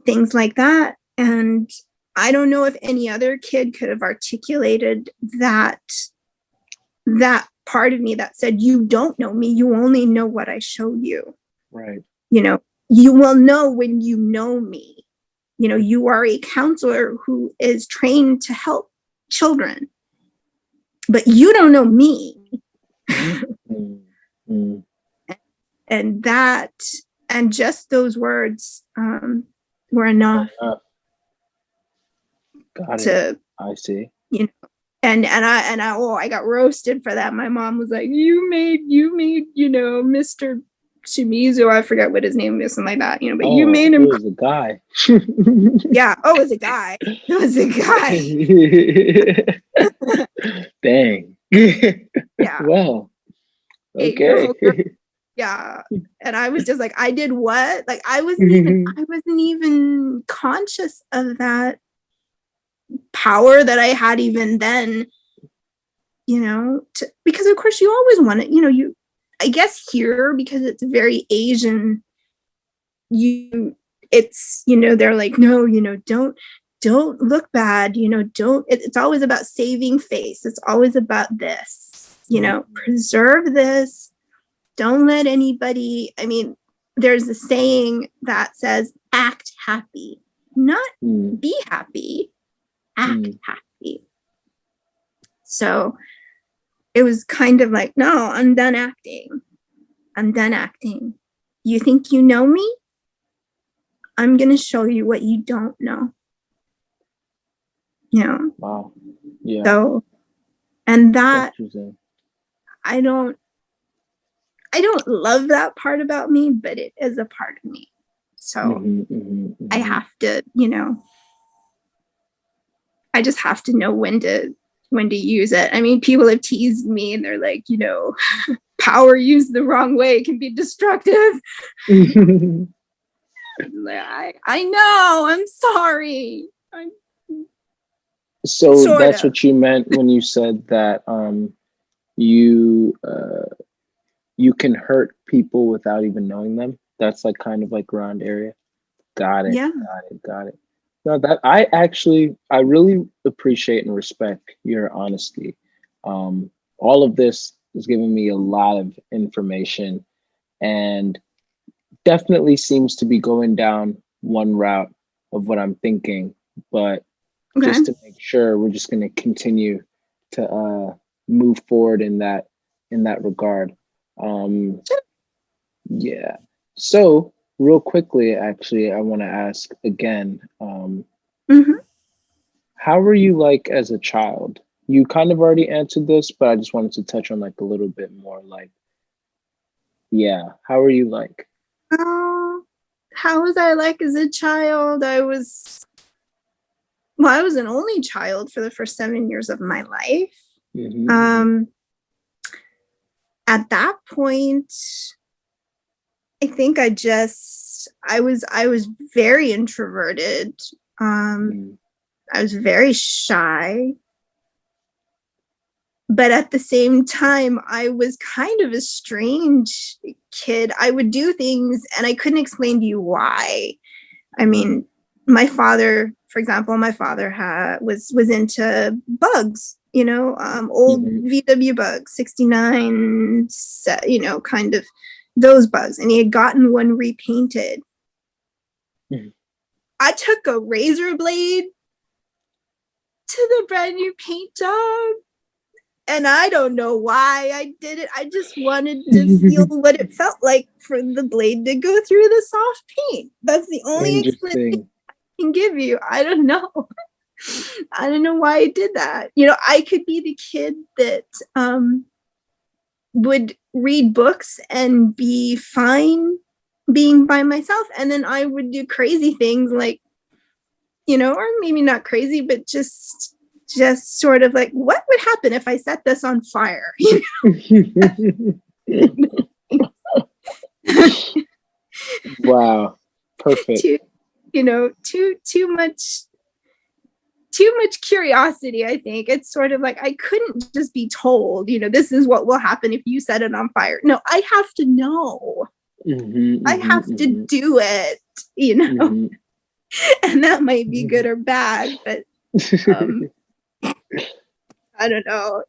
things like that. And I don't know if any other kid could have articulated that part of me that said, you don't know me, you only know what I show you. Right. You know, you will know when you know me. You know, you are a counselor who is trained to help children, but you don't know me. And just those words were enough. Got to it. I see. You know, and I got roasted for that. My mom was like, you made, you know, Mr. Shimizu, I forget what his name is, something like that, you know, but you made him. It was a guy. Yeah. Oh, it was a guy. It was a guy. Dang. Yeah. Well, okay. 8-year-old girl. Yeah. And I was just like, I did what? Like, I wasn't even conscious of that power that I had even then, you know, because of course you always want it, you know, I guess here, because it's very Asian, it's, you know, they're like, no, you know, don't look bad, you know, it's always about saving face. It's always about this, you know, preserve this. Don't let anybody, I mean, there's a saying that says, act happy, not be happy, act happy. So it was kind of like, no, I'm done acting. I'm done acting. You think you know me? I'm going to show you what you don't know. You know? Wow. Yeah. So, and that, I don't love that part about me, but it is a part of me. So I have to, you know, I just have to know when to use it. I mean, people have teased me and they're like, you know, power used the wrong way can be destructive. I know, I'm sorry. So that's what you meant when you said that you can hurt people without even knowing them. That's like kind of like around area. Got it. Yeah. Got it. No, that I really appreciate and respect your honesty. All of this has given me a lot of information and definitely seems to be going down one route of what I'm thinking. But just to make sure, we're just going to continue move forward in that regard. Yeah. So real quickly, actually, I want to ask again, Mhm. how were you like as a child? You kind of already answered this, but I just wanted to touch on like a little bit more. Like, yeah, how were you like? Oh, how was I like as a child? I was an only child for the first 7 years of my life. Mm-hmm. At that point, I think I was very introverted. I was very shy. But at the same time, I was kind of a strange kid. I would do things and I couldn't explain to you why. I mean, my father, for example, was into bugs, old Mm-hmm. VW bugs, 69, kind of those bugs. And he had gotten one repainted. Mm-hmm. I took a razor blade to the brand new paint job. And I don't know why I did it. I just wanted to feel what it felt like for the blade to go through the soft paint. That's the only explanation Interesting. I can give you. I don't know. I don't know why I did that. I could be the kid that would read books and be fine being by myself. And then I would do crazy things like, or maybe not crazy, but just sort of like, what would happen if I set this on fire? Wow. Perfect. Too much curiosity. I think it's sort of like I couldn't just be told, this is what will happen if you set it on fire. No, I have to know. I have to do it, and that might be good or bad, but I don't know.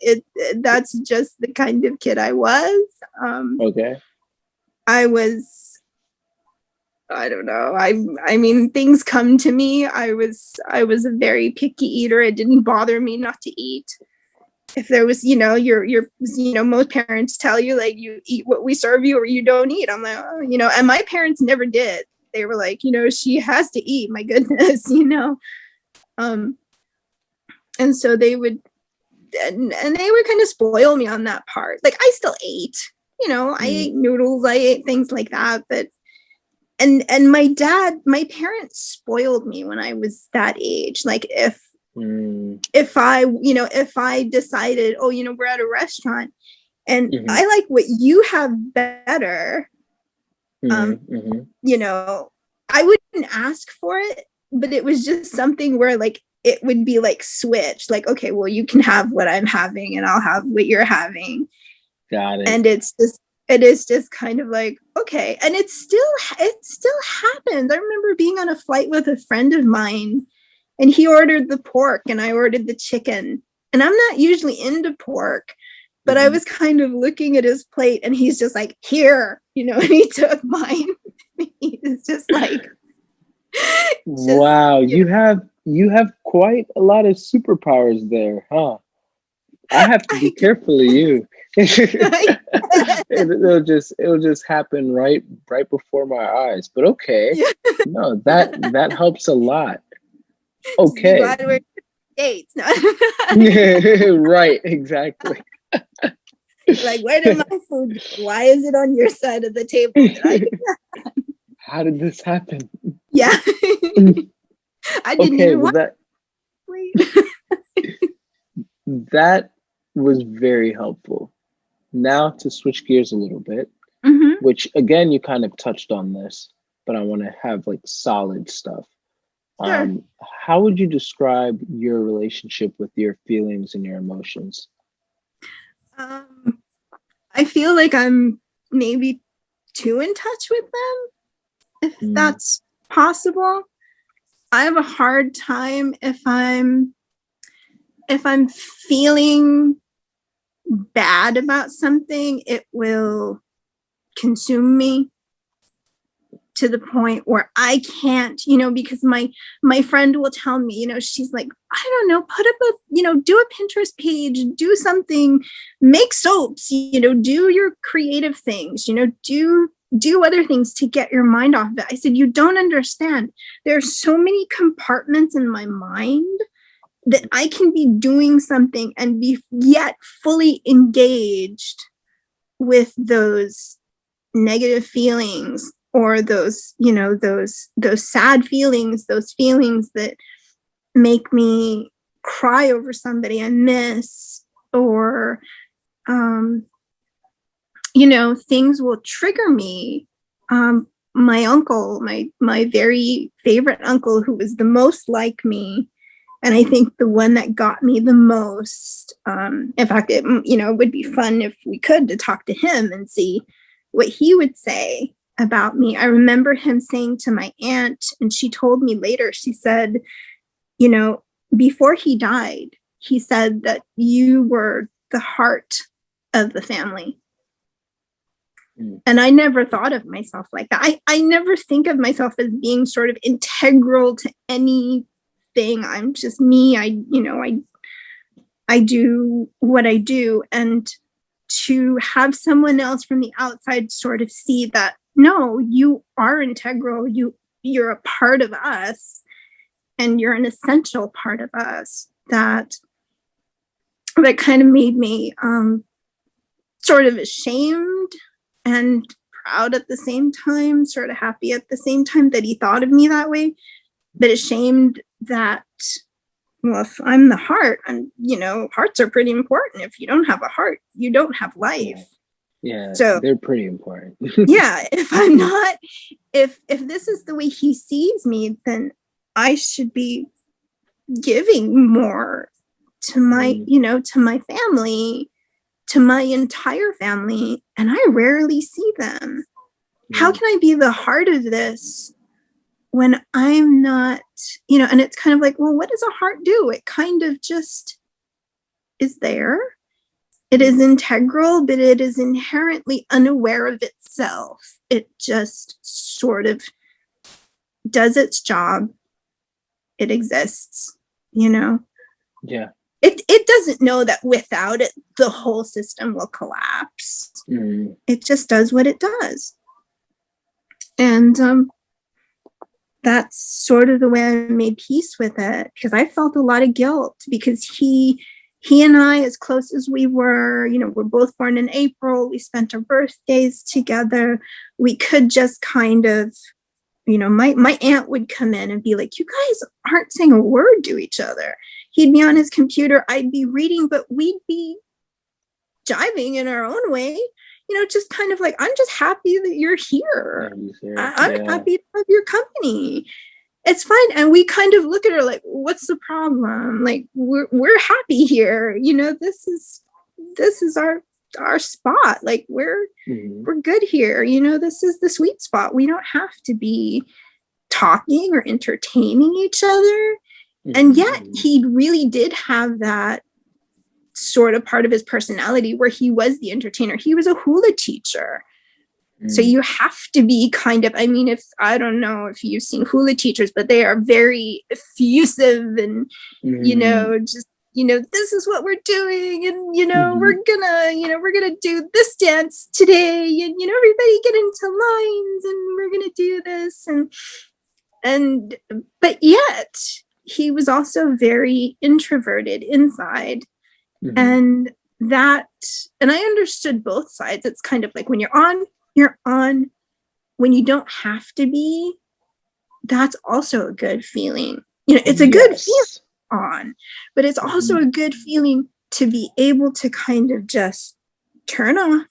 That's just the kind of kid I was. Okay. I don't know. I mean, things come to me. I was a very picky eater. It didn't bother me not to eat. If there was, most parents tell you like you eat what we serve you or you don't eat. I'm like, oh, and my parents never did. They were like, she has to eat. My goodness, and so they would, and they would kind of spoil me on that part. Like I still ate, I ate noodles, I ate things like that, but and my parents spoiled me when I was that age. Like if I decided, oh, we're at a restaurant and I like what you have better, I wouldn't ask for it, but it was just something where like it would be like switch, like, okay, well, you can have what I'm having and I'll have what you're having. Got it. And it is just kind of like, okay. And it still happens. I remember being on a flight with a friend of mine and he ordered the pork and I ordered the chicken. And I'm not usually into pork, but I was kind of looking at his plate and he's just like, here, and he took mine. He's just like, wow, you have quite a lot of superpowers there, huh? I have to be careful of you. it'll just happen right before my eyes. But okay, no, that helps a lot. Okay, glad we're dates. No. right, exactly. Like, where did my food go? Why is it on your side of the table? How did this happen? Yeah. I didn't even want that was very helpful. Now to switch gears a little bit, which again, you kind of touched on this, but I want to have like solid stuff. Sure. How would you describe your relationship with your feelings and your emotions? I feel like I'm maybe too in touch with them, if that's possible. I have a hard time if I'm feeling bad about something, it will consume me. to the point where I can't, because my friend will tell me, she's like, I don't know, put up do a Pinterest page, do something, make soaps, do your creative things, do other things to get your mind off of it. I said, you don't understand. There's so many compartments in my mind that I can be doing something and be yet fully engaged with those negative feelings, or those sad feelings, those feelings that make me cry over somebody I miss, or things will trigger me. My uncle, my very favorite uncle, who was the most like me, and I think the one that got me the most. In fact, it would be fun if we could to talk to him and see what he would say about me. I remember him saying to my aunt, and she told me later, she said, before he died, he said that you were the heart of the family. And I never thought of myself like that. I never think of myself as being sort of integral to anything. I'm just me. I do what I do. And to have someone else from the outside sort of see that, no, you are integral. You're a part of us, and you're an essential part of us. That kind of made me sort of ashamed and proud at the same time, sort of happy at the same time that he thought of me that way, but ashamed that, well, if I'm the heart, and hearts are pretty important. If you don't have a heart, you don't have life. Yeah, so they're pretty important. Yeah, if I'm not, if this is the way he sees me, then I should be giving more to my, to my family, to my entire family, and I rarely see them. How can I be the heart of this when I'm not, and it's kind of like, well, what does a heart do? It kind of just is there. It is integral, but it is inherently unaware of itself. It just sort of does its job. It exists, Yeah. It doesn't know that without it, the whole system will collapse. It just does what it does. And that's sort of the way I made peace with it, because I felt a lot of guilt, because he and I, as close as we were, we're both born in April. We spent our birthdays together. We could just kind of, my aunt would come in and be like, you guys aren't saying a word to each other. He'd be on his computer, I'd be reading, but we'd be jiving in our own way, just kind of like, I'm just happy that you're here. I'm happy to have your company. It's fine. And we kind of look at her like, what's the problem? Like, we're happy here. This is our spot. Like, we're good here. This is the sweet spot. We don't have to be talking or entertaining each other. And yet he really did have that sort of part of his personality where he was the entertainer. He was a hula teacher. So you have to be kind of, I don't know if you've seen hula teachers, but they are very effusive and, just, this is what we're doing. And, we're gonna do this dance today. And, everybody get into lines and we're going to do this. But yet he was also very introverted inside. And I understood both sides. It's kind of like when you're on. When you don't have to be, that's also a good feeling. It's a good feeling on, but it's also a good feeling to be able to kind of just turn off,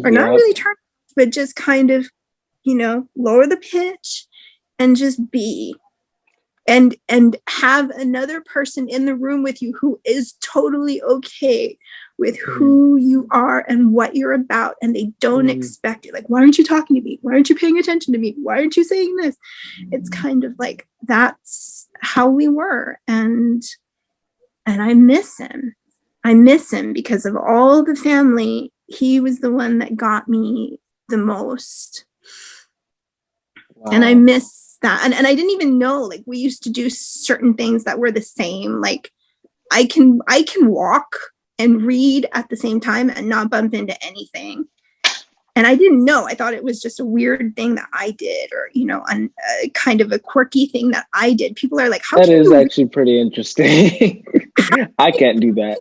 or not really turn off, but just kind of, lower the pitch and just be. And have another person in the room with you who is totally okay with who you are and what you're about, and they don't expect it. Like, why aren't you talking to me? Why aren't you paying attention to me? Why aren't you saying this? It's kind of like, that's how we were. And I miss him. I miss him because of all the family. He was the one that got me the most. And I Wow. miss that. And I didn't even know, like, we used to do certain things that were the same. Like, I can walk and read at the same time and not bump into anything. And I didn't know. I thought it was just a weird thing that I did, or kind of a quirky thing that I did. People are like, "How That can is you actually pretty interesting. I can't do that.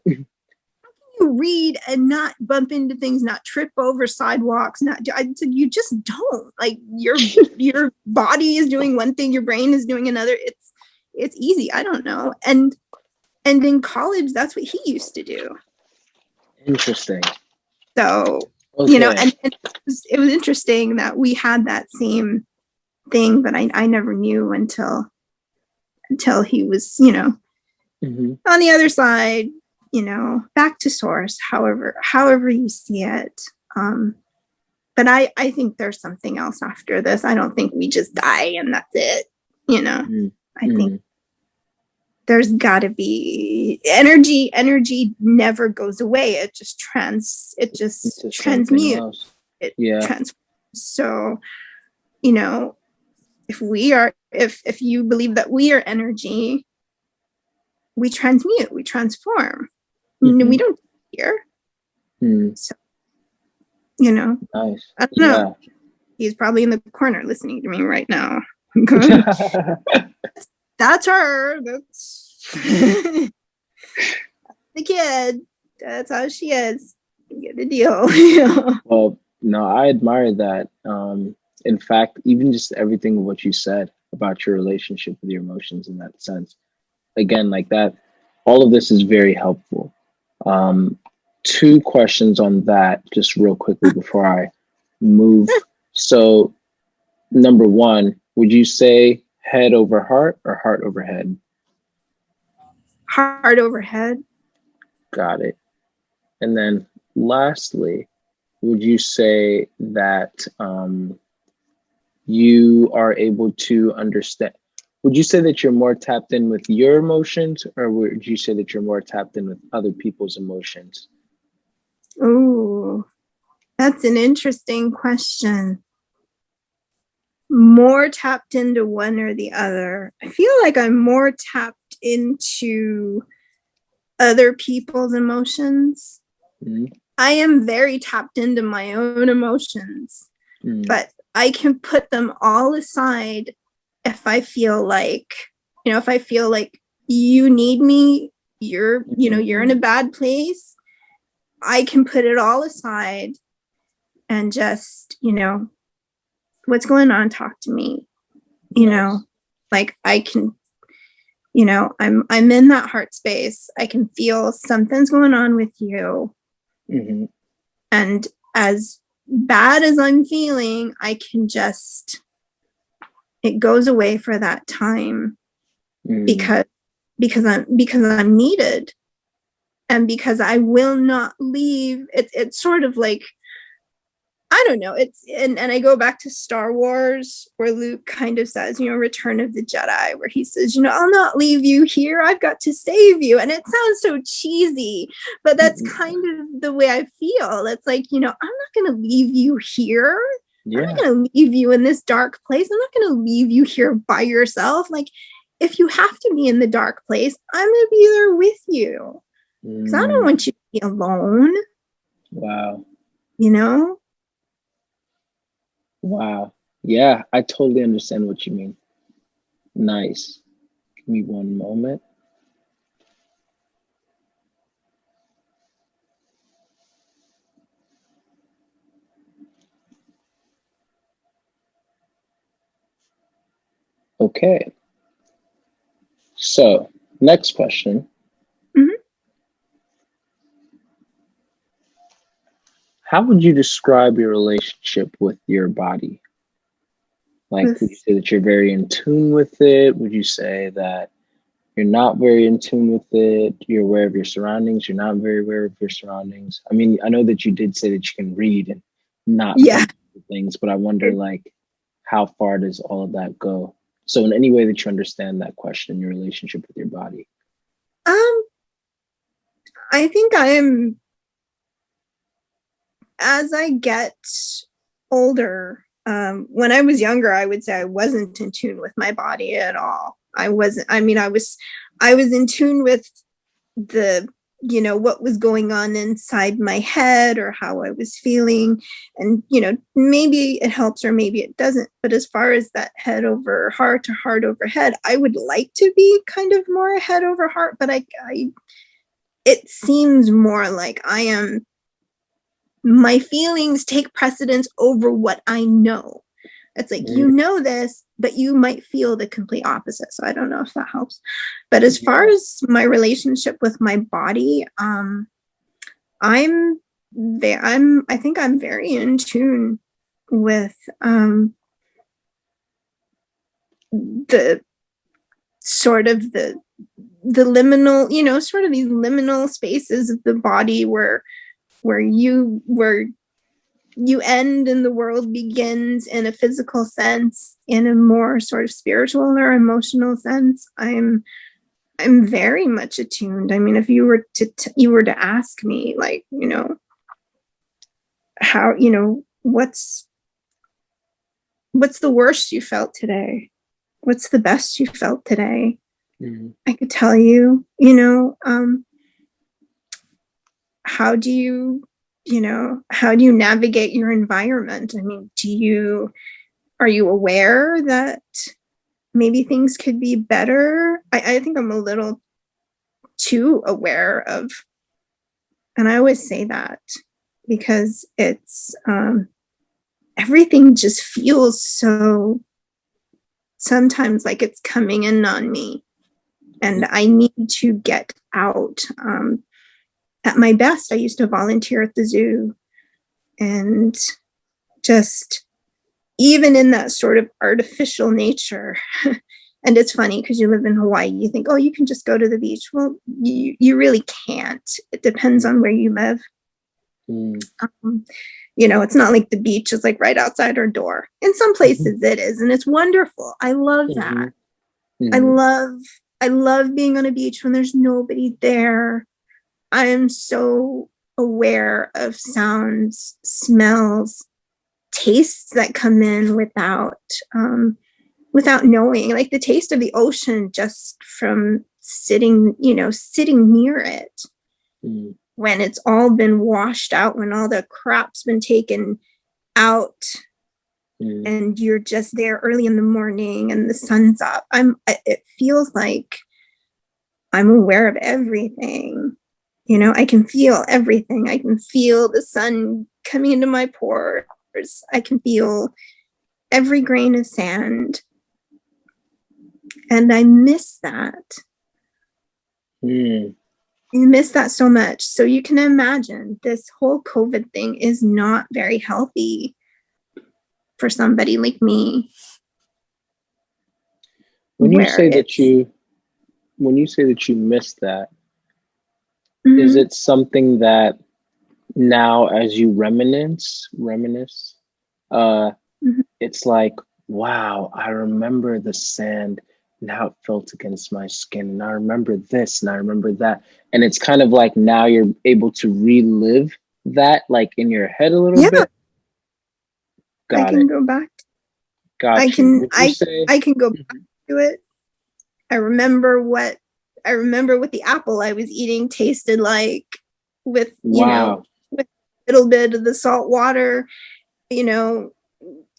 read and not bump into things, not trip over sidewalks, not do?" I said, "You just don't. Like, your body is doing one thing, your brain is doing another. It's easy. I don't know." And in college, that's what he used to do. Interesting. So, Okay. and it was interesting that we had that same thing, but I never knew until he was, Mm-hmm. on the other side, back to source, however you see it. But I think there's something else after this. I don't think we just die and that's it. Mm-hmm. I think there's got to be energy. Energy never goes away. It just transmutes. It transforms. So, if you believe that we are energy, we transmute, we transform. We don't hear. So, Nice. I don't know. He's probably in the corner listening to me right now. That's her. That's the kid. That's how she is. You get the deal. Well, no, I admire that. In fact, even just everything what you said about your relationship with your emotions in that sense, again, like that, all of this is very helpful. Two questions on that, just real quickly before I move. So, number one, would you say head over heart or heart over head? Heart over head. Got it. And then lastly, would you say that you are able to understand? Would you say that you're more tapped in with your emotions, or would you say that you're more tapped in with other people's emotions? Oh, that's an interesting question. More tapped into one or the other. I feel like I'm more tapped into other people's emotions. Mm-hmm. I am very tapped into my own emotions, but I can put them all aside if I feel like, you need me, you're in a bad place. I can put it all aside and just, what's going on? Talk to me. Like, I can, I'm in that heart space. I can feel something's going on with you. Mm-hmm. And as bad as I'm feeling, I can just, it goes away for that time because I'm needed. And because I will not leave. It's sort of like, I don't know. It's and I go back to Star Wars where Luke kind of says, Return of the Jedi, where he says, I'll not leave you here. I've got to save you. And it sounds so cheesy, but that's kind of the way I feel. It's like, I'm not going to leave you here. Yeah. I'm not going to leave you in this dark place. I'm not going to leave you here by yourself. Like, if you have to be in the dark place, I'm going to be there with you. Because I don't want you to be alone. Wow. Wow. Yeah, I totally understand what you mean. Nice. Give me one moment. Okay. So, next question. Mm-hmm. How would you describe your relationship with your body? Like, would you say that you're very in tune with it? Would you say that you're not very in tune with it? You're aware of your surroundings. You're not very aware of your surroundings. I mean, I know that you did say that you can read and not things, but I wonder, like, how far does all of that go? So in any way that you understand that question, your relationship with your body. I think as I get older, When I was younger, I would say I wasn't in tune with my body at all. I wasn't, I mean, I was in tune with the, what was going on inside my head or how I was feeling. And, maybe it helps or maybe it doesn't. But as far as that head over heart or heart over head, I would like to be kind of more head over heart, but it seems more like my feelings take precedence over what I know. It's like, this, but you might feel the complete opposite. So I don't know if that helps. But as far as my relationship with my body, I think I'm very in tune with the sort of the liminal, sort of these liminal spaces of the body where you end and the world begins, in a physical sense, in a more sort of spiritual or emotional sense. I'm very much attuned. I mean, if you were to ask me, like, how, what's the worst you felt today? What's the best you felt today? I could tell you, how do you navigate your environment? I mean, are you aware that maybe things could be better? I think I'm a little too aware of, and I always say that because it's, everything just feels so sometimes like it's coming in on me and I need to get out. At my best, I used to volunteer at the zoo, and just even in that sort of artificial nature. And it's funny because you live in Hawaii, you think, oh, you can just go to the beach. Well, you really can't. It depends on where you live. It's not like the beach is like right outside our door. In some places it is, and it's wonderful. I love that. I love being on a beach when there's nobody there. I am so aware of sounds, smells, tastes that come in without knowing, like the taste of the ocean just from sitting near it. When it's all been washed out, when all the crap's been taken out, and you're just there early in the morning and the sun's up. It feels like I'm aware of everything. I can feel everything. I can feel the sun coming into my pores. I can feel every grain of sand. And I miss that. I miss that so much. So you can imagine this whole COVID thing is not very healthy for somebody like me. When you say that you miss that, is it something that now as you reminisce, it's like, wow, I remember the sand and how it felt against my skin, and I remember this and I remember that, and it's kind of like now you're able to relive that, like in your head a little bit. I can go back. I can go back to it. I remember what the apple I was eating tasted like with with a little bit of the salt water,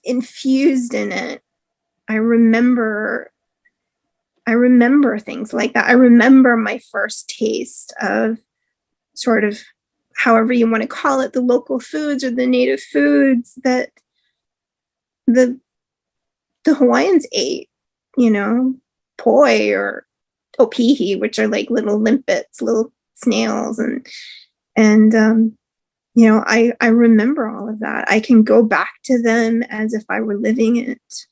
infused in it. I remember things like that. I remember my first taste of sort of, however you want to call it, the local foods or the native foods that the Hawaiians ate, poi or opihi, which are like little limpets, little snails, and I remember all of that. I can go back to them as if I were living it.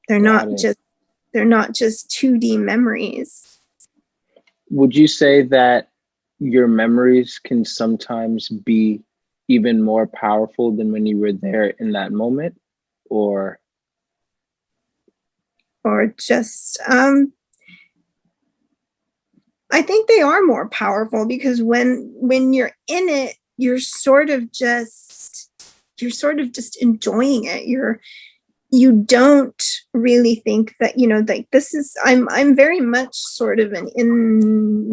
They're not just 2D memories. Would you say that your memories can sometimes be even more powerful than when you were there in that moment, or just I think they are more powerful because when you're in it, you're sort of just, you're sort of just enjoying it. You don't really think that, like this is, I'm very much sort of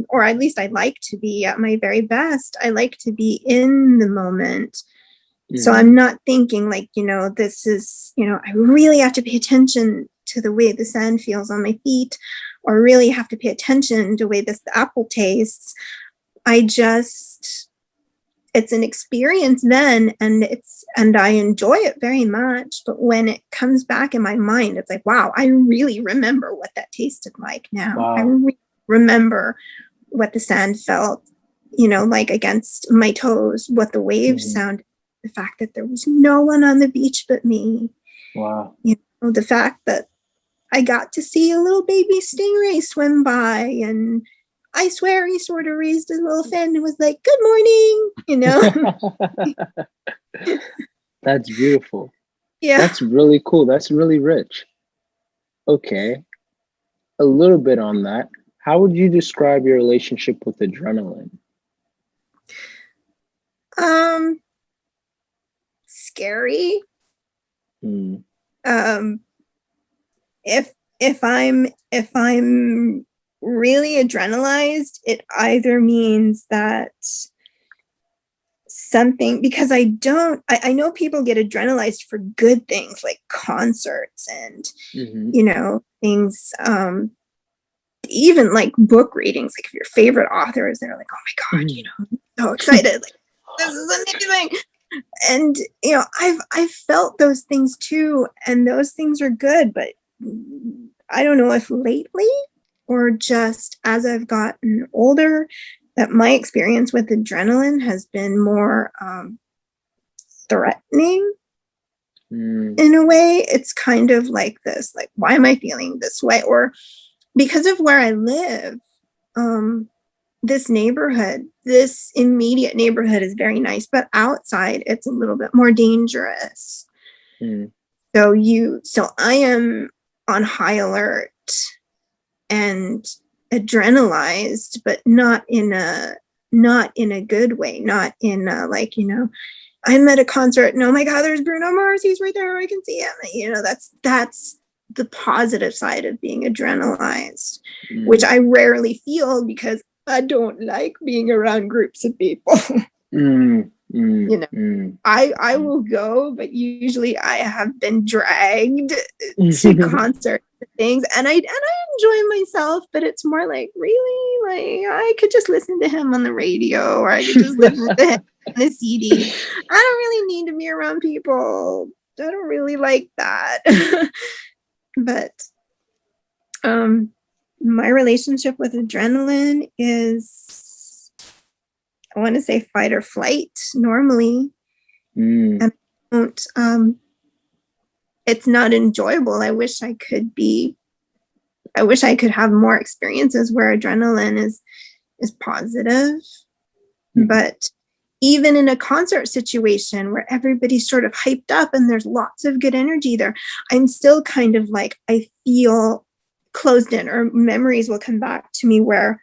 or at least I like to be at my very best. I like to be in the moment. So I'm not thinking like, this is, I really have to pay attention to the way the sand feels on my feet, or really have to pay attention to the way the apple tastes. It's an experience then, and I enjoy it very much. But when it comes back in my mind, it's like, wow, I really remember what that tasted like now. Wow. I really remember what the sand felt, like against my toes, what the waves sounded, the fact that there was no one on the beach but me. Wow. The fact that I got to see a little baby stingray swim by, and I swear he sort of raised his little fin and was like, good morning, That's beautiful. Yeah. That's really cool. That's really rich. Okay. A little bit on that. How would you describe your relationship with adrenaline? Scary. If I'm really adrenalized, it either means that something, because I know people get adrenalized for good things like concerts and things, even like book readings, like if your favorite author is there, like, oh my god, so excited, like this is amazing. And I've felt those things too, and those things are good, but I don't know if lately or just as I've gotten older, that my experience with adrenaline has been more threatening. In a way. It's kind of like this, like, why am I feeling this way? Or because of where I live, this immediate neighborhood is very nice, but outside it's a little bit more dangerous. So I am on high alert and adrenalized, but not in a good way, not in a, like, I'm at a concert and oh my god, there's Bruno Mars, he's right there, I can see him. That's the positive side of being adrenalized, which I rarely feel because I don't like being around groups of people. I will go, but usually I have been dragged to concerts and things, and I enjoy myself, but it's more like, really, like, I could just listen to him on the radio, or I could just listen to him on the CD. I don't really need to be around people. I don't really like that. But my relationship with adrenaline is, I want to say, fight or flight normally. And it's not enjoyable. I wish I could have more experiences where adrenaline is positive. But even in a concert situation where everybody's sort of hyped up and there's lots of good energy there, I'm still kind of like, I feel closed in, or memories will come back to me where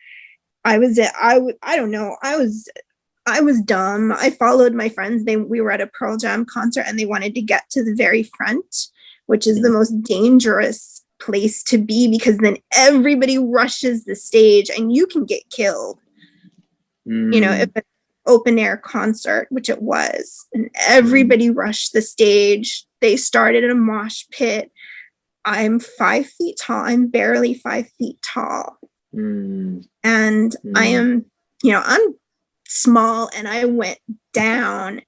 I don't know, I was dumb. I followed my friends. We were at a Pearl Jam concert and they wanted to get to the very front, which is the most dangerous place to be, because then everybody rushes the stage and you can get killed. If it's open air concert, which it was, and everybody rushed the stage. They started a mosh pit. I'm 5 feet tall. I'm barely 5 feet tall. And I am, I'm small, and I went down,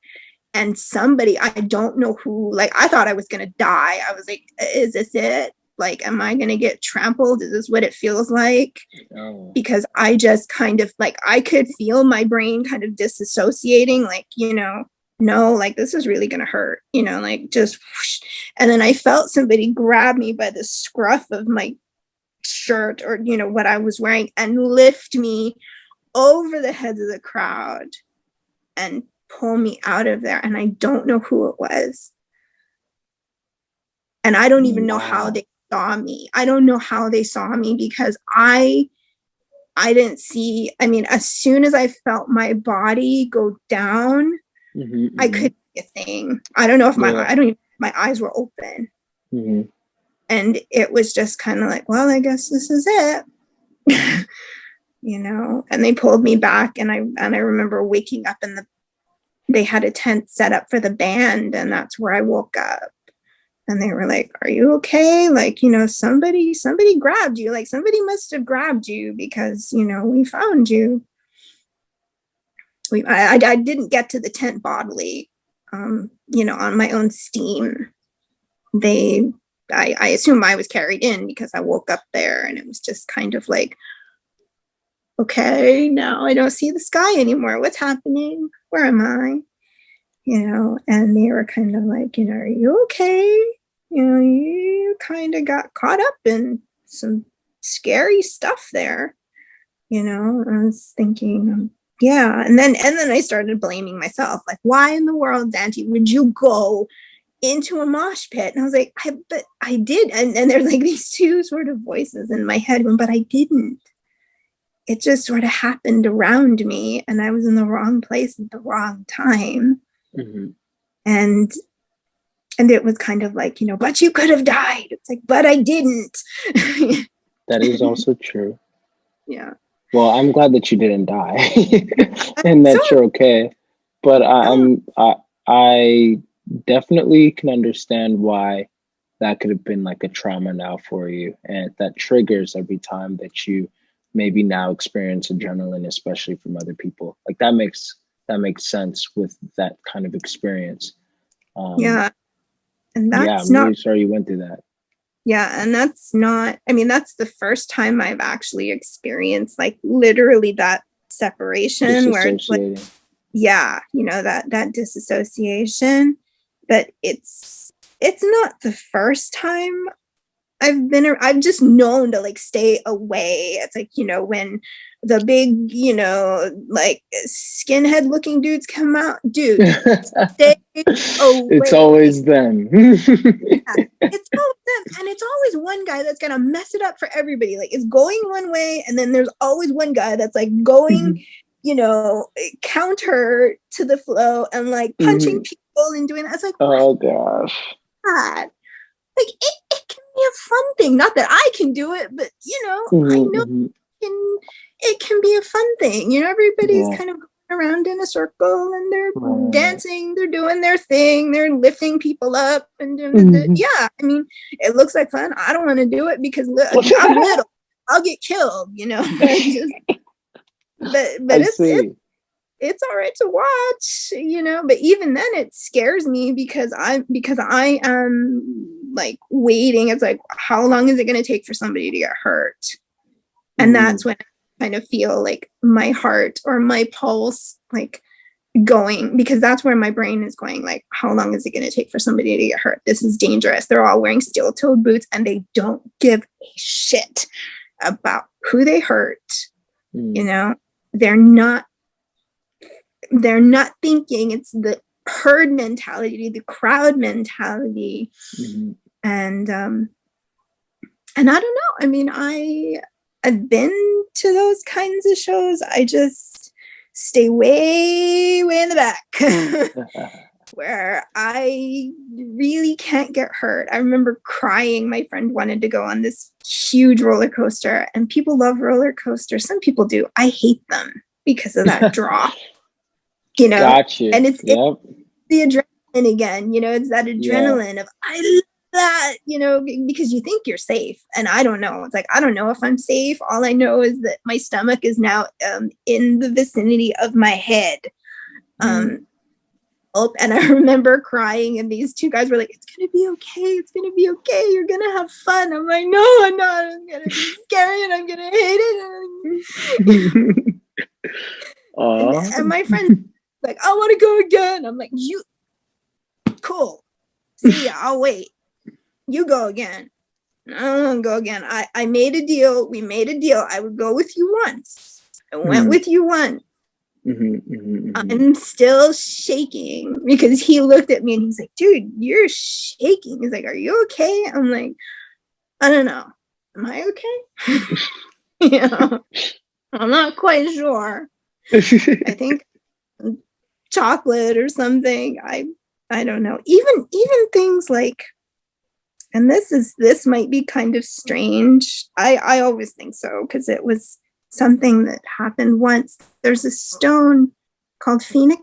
and somebody, I don't know who, like, I thought I was going to die. I was like, is this it? Like, am I going to get trampled? Is this what it feels like? Oh. Because I just kind of, like, I could feel my brain kind of disassociating, like, no, like, this is really going to hurt, like, just whoosh. And then I felt somebody grab me by the scruff of my shirt, or, what I was wearing, and lift me over the heads of the crowd and pull me out of there. And I don't know who it was. And I don't even know how they saw me. I don't know how they saw me, because I didn't see, as soon as I felt my body go down, I could a thing. I don't know if Yeah. I don't even, my eyes were open. Mm-hmm. And it was just kind of like, well, I guess this is it. You know, and they pulled me back, and I remember waking up in they had a tent set up for the band, and that's where I woke up. And they were like, are you okay? Like, you know, somebody grabbed you. Like, somebody must have grabbed you because, you know, we found you. I didn't get to the tent bodily, you know, on my own steam. I assume I was carried in because I woke up there, and it was just kind of like, okay, now I don't see the sky anymore. What's happening? Where am I? You know, and they were kind of like, you know, are you okay? You know, you kind of got caught up in some scary stuff there. You know, I was thinking, yeah. And then I started blaming myself. Like, why in the world, Xhante, would you go into a mosh pit? And I was like, but I did. And there's like these two sort of voices in my head, but I didn't. It just sort of happened around me, and I was in the wrong place at the wrong time. Mm-hmm. And it was kind of like, you know, but you could have died. It's like, but I didn't. That is also true. Yeah. Well, I'm glad that you didn't die and that you're okay. But I definitely can understand why that could have been like a trauma now for you, and that triggers every time that you maybe now experience adrenaline, especially from other people. Like that makes sense with that kind of experience. Yeah. And that's yeah, I'm really sorry you went through that. Yeah, and that's not, I mean, that's the first time I've actually experienced like literally that separation where it's like, yeah, you know, that disassociation. But it's not the first time I've just known to like stay away. It's like, you know, when the big, you know, like skinhead looking dudes come out, dude, stay away. It's always them. Yeah, it's always them. And it's always one guy that's gonna mess it up for everybody. Like, it's going one way, and then there's always one guy that's like going, you know, counter to the flow and like punching people and doing that. It's like, oh gosh. God. Like it can be a fun thing. Not that I can do it, but you know, I know it can be a fun thing. You know, everybody's kind of going around in a circle and they're dancing, they're doing their thing, they're lifting people up and doing yeah. I mean, it looks like fun. I don't want to do it because I'm little. I'll get killed, you know. But it's all right to watch, you know, but even then it scares me because I am like waiting. It's like, how long is it going to take for somebody to get hurt? And that's when I kind of feel like my heart or my pulse like going, because that's where my brain is going, like, how long is it going to take for somebody to get hurt? This is dangerous. They're all wearing steel-toed boots and they don't give a shit about who they hurt. You know, they're not thinking. It's the herd mentality, the crowd mentality. And I don't know. I mean, I've been to those kinds of shows. I just stay way in the back where I really can't get hurt. I remember crying. My friend wanted to go on this huge roller coaster, and people love roller coasters. Some people do. I hate them because of that draw. You know, and it's the adrenaline again, you know, it's that adrenaline of, I love that, you know, because you think you're safe. And I don't know. It's like, I don't know if I'm safe. All I know is that my stomach is now in the vicinity of my head. And I remember crying, and these two guys were like, it's going to be okay. It's going to be okay. You're going to have fun. I'm like, no, I'm not. I'm going to be scary and I'm going to hate it. And my friend like, I want to go again. I'm like, you cool. See ya, I'll wait. You go again. I don't want to go again. I made a deal. We made a deal. I would go with you once. I went with you once. I'm still shaking because he looked at me and he's like, dude, you're shaking. He's like, are you okay? I'm like, I don't know. Am I okay? You know, I'm not quite sure. I think chocolate or something. I don't know, even things like, and this might be kind of strange. I always think so because it was something that happened once. There's a stone called phenakite.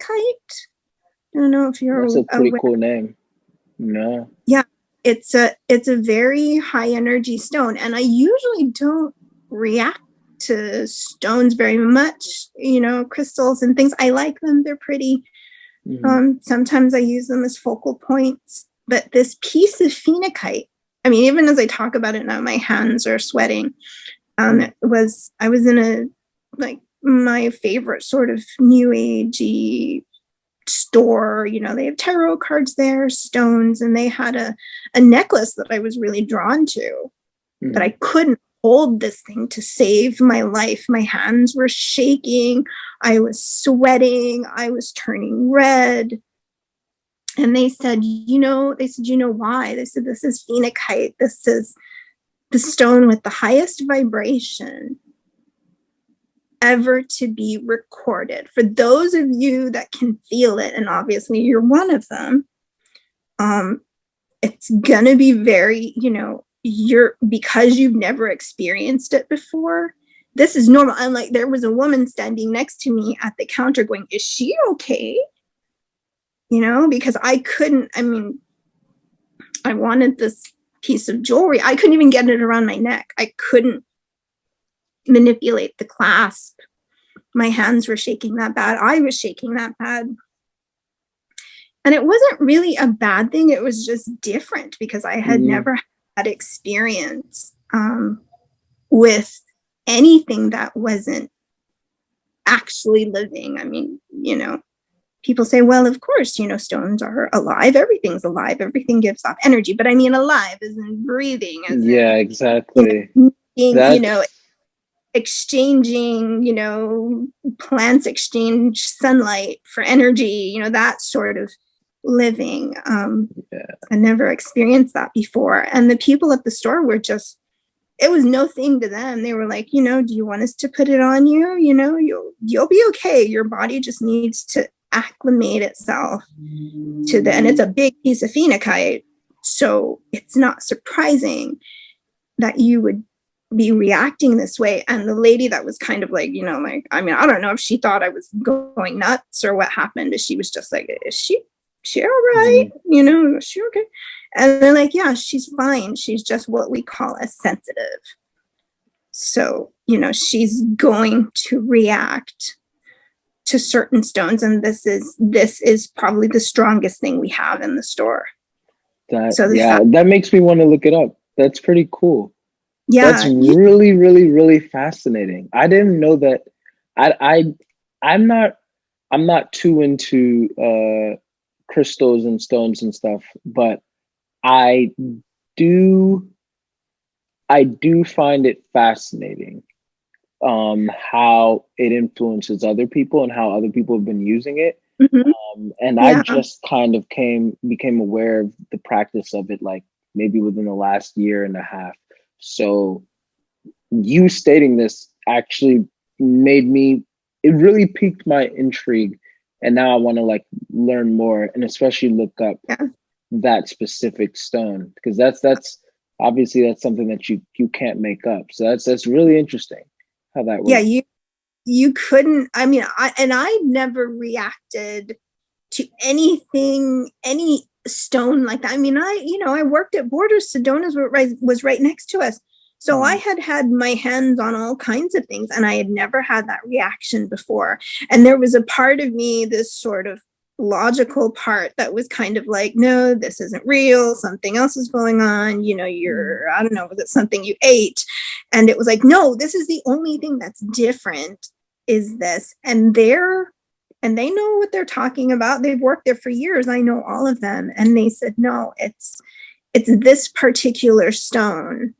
I don't know if you're That's a pretty aware. cool name. No. Yeah, it's a very high energy stone, and I usually don't react to stones very much. Crystals and things. I like them; they're pretty. Sometimes I use them as focal points. But this piece of phenakite, I mean, even as I talk about it now, my hands are sweating. I was in a, like, my favorite sort of new agey store. They have tarot cards there, stones, and they had a necklace that I was really drawn to, but I couldn't hold this thing to save my life. My hands were shaking. I was sweating. I was turning red. And they said, you know why? They said, this is phenakite. This is the stone with the highest vibration ever to be recorded. For those of you that can feel it, and obviously you're one of them, it's gonna be very, because you've never experienced it before, this is normal. And like, there was a woman standing next to me at the counter going, is she okay? Because I wanted this piece of jewelry. I couldn't even get it around my neck. I couldn't manipulate the clasp. My hands were shaking that bad. I was shaking that bad. And it wasn't really a bad thing. It was just different because I had never had experience with anything that wasn't actually living. I mean, people say, well, of course, stones are alive. Everything's alive. Everything gives off energy. But I mean, alive as in breathing. Exactly. Exchanging, plants exchange sunlight for energy, that sort of living. I never experienced that before. And the people at the store were just, it was no thing to them. They were like, do you want us to put it on you? You'll be okay. Your body just needs to acclimate itself to and it's a big piece of phenakite. So it's not surprising that you would be reacting this way. And the lady that was kind of like, I don't know if she thought I was going nuts or what happened. She was just like, is she all right? Is she okay? And they're like, yeah, she's fine. She's just what we call a sensitive. So, she's going to react to certain stones. And this is probably the strongest thing we have in the store. That makes me want to look it up. That's pretty cool. Yeah. That's really, really, really fascinating. I didn't know that. I'm not too into crystals and stones and stuff, but I do find it fascinating how it influences other people and how other people have been using it. I just kind of became aware of the practice of it, like maybe within the last year and a half. So you stating this actually it really piqued my intrigue. And now I want to learn more and especially look up that specific stone, because that's obviously that's something that you can't make up. So that's really interesting how that works. Yeah, you couldn't. I mean, I never reacted to anything, any stone like that. I mean, I worked at Borders. Sedona's was right next to us. So I had my hands on all kinds of things, and I had never had that reaction before. And there was a part of me, this sort of logical part, that was kind of like, no, this isn't real. Something else is going on. I don't know, was it something you ate? And it was like, no, this is the only thing that's different is this. And they know what they're talking about. They've worked there for years. I know all of them. And they said, no, it's this particular stone.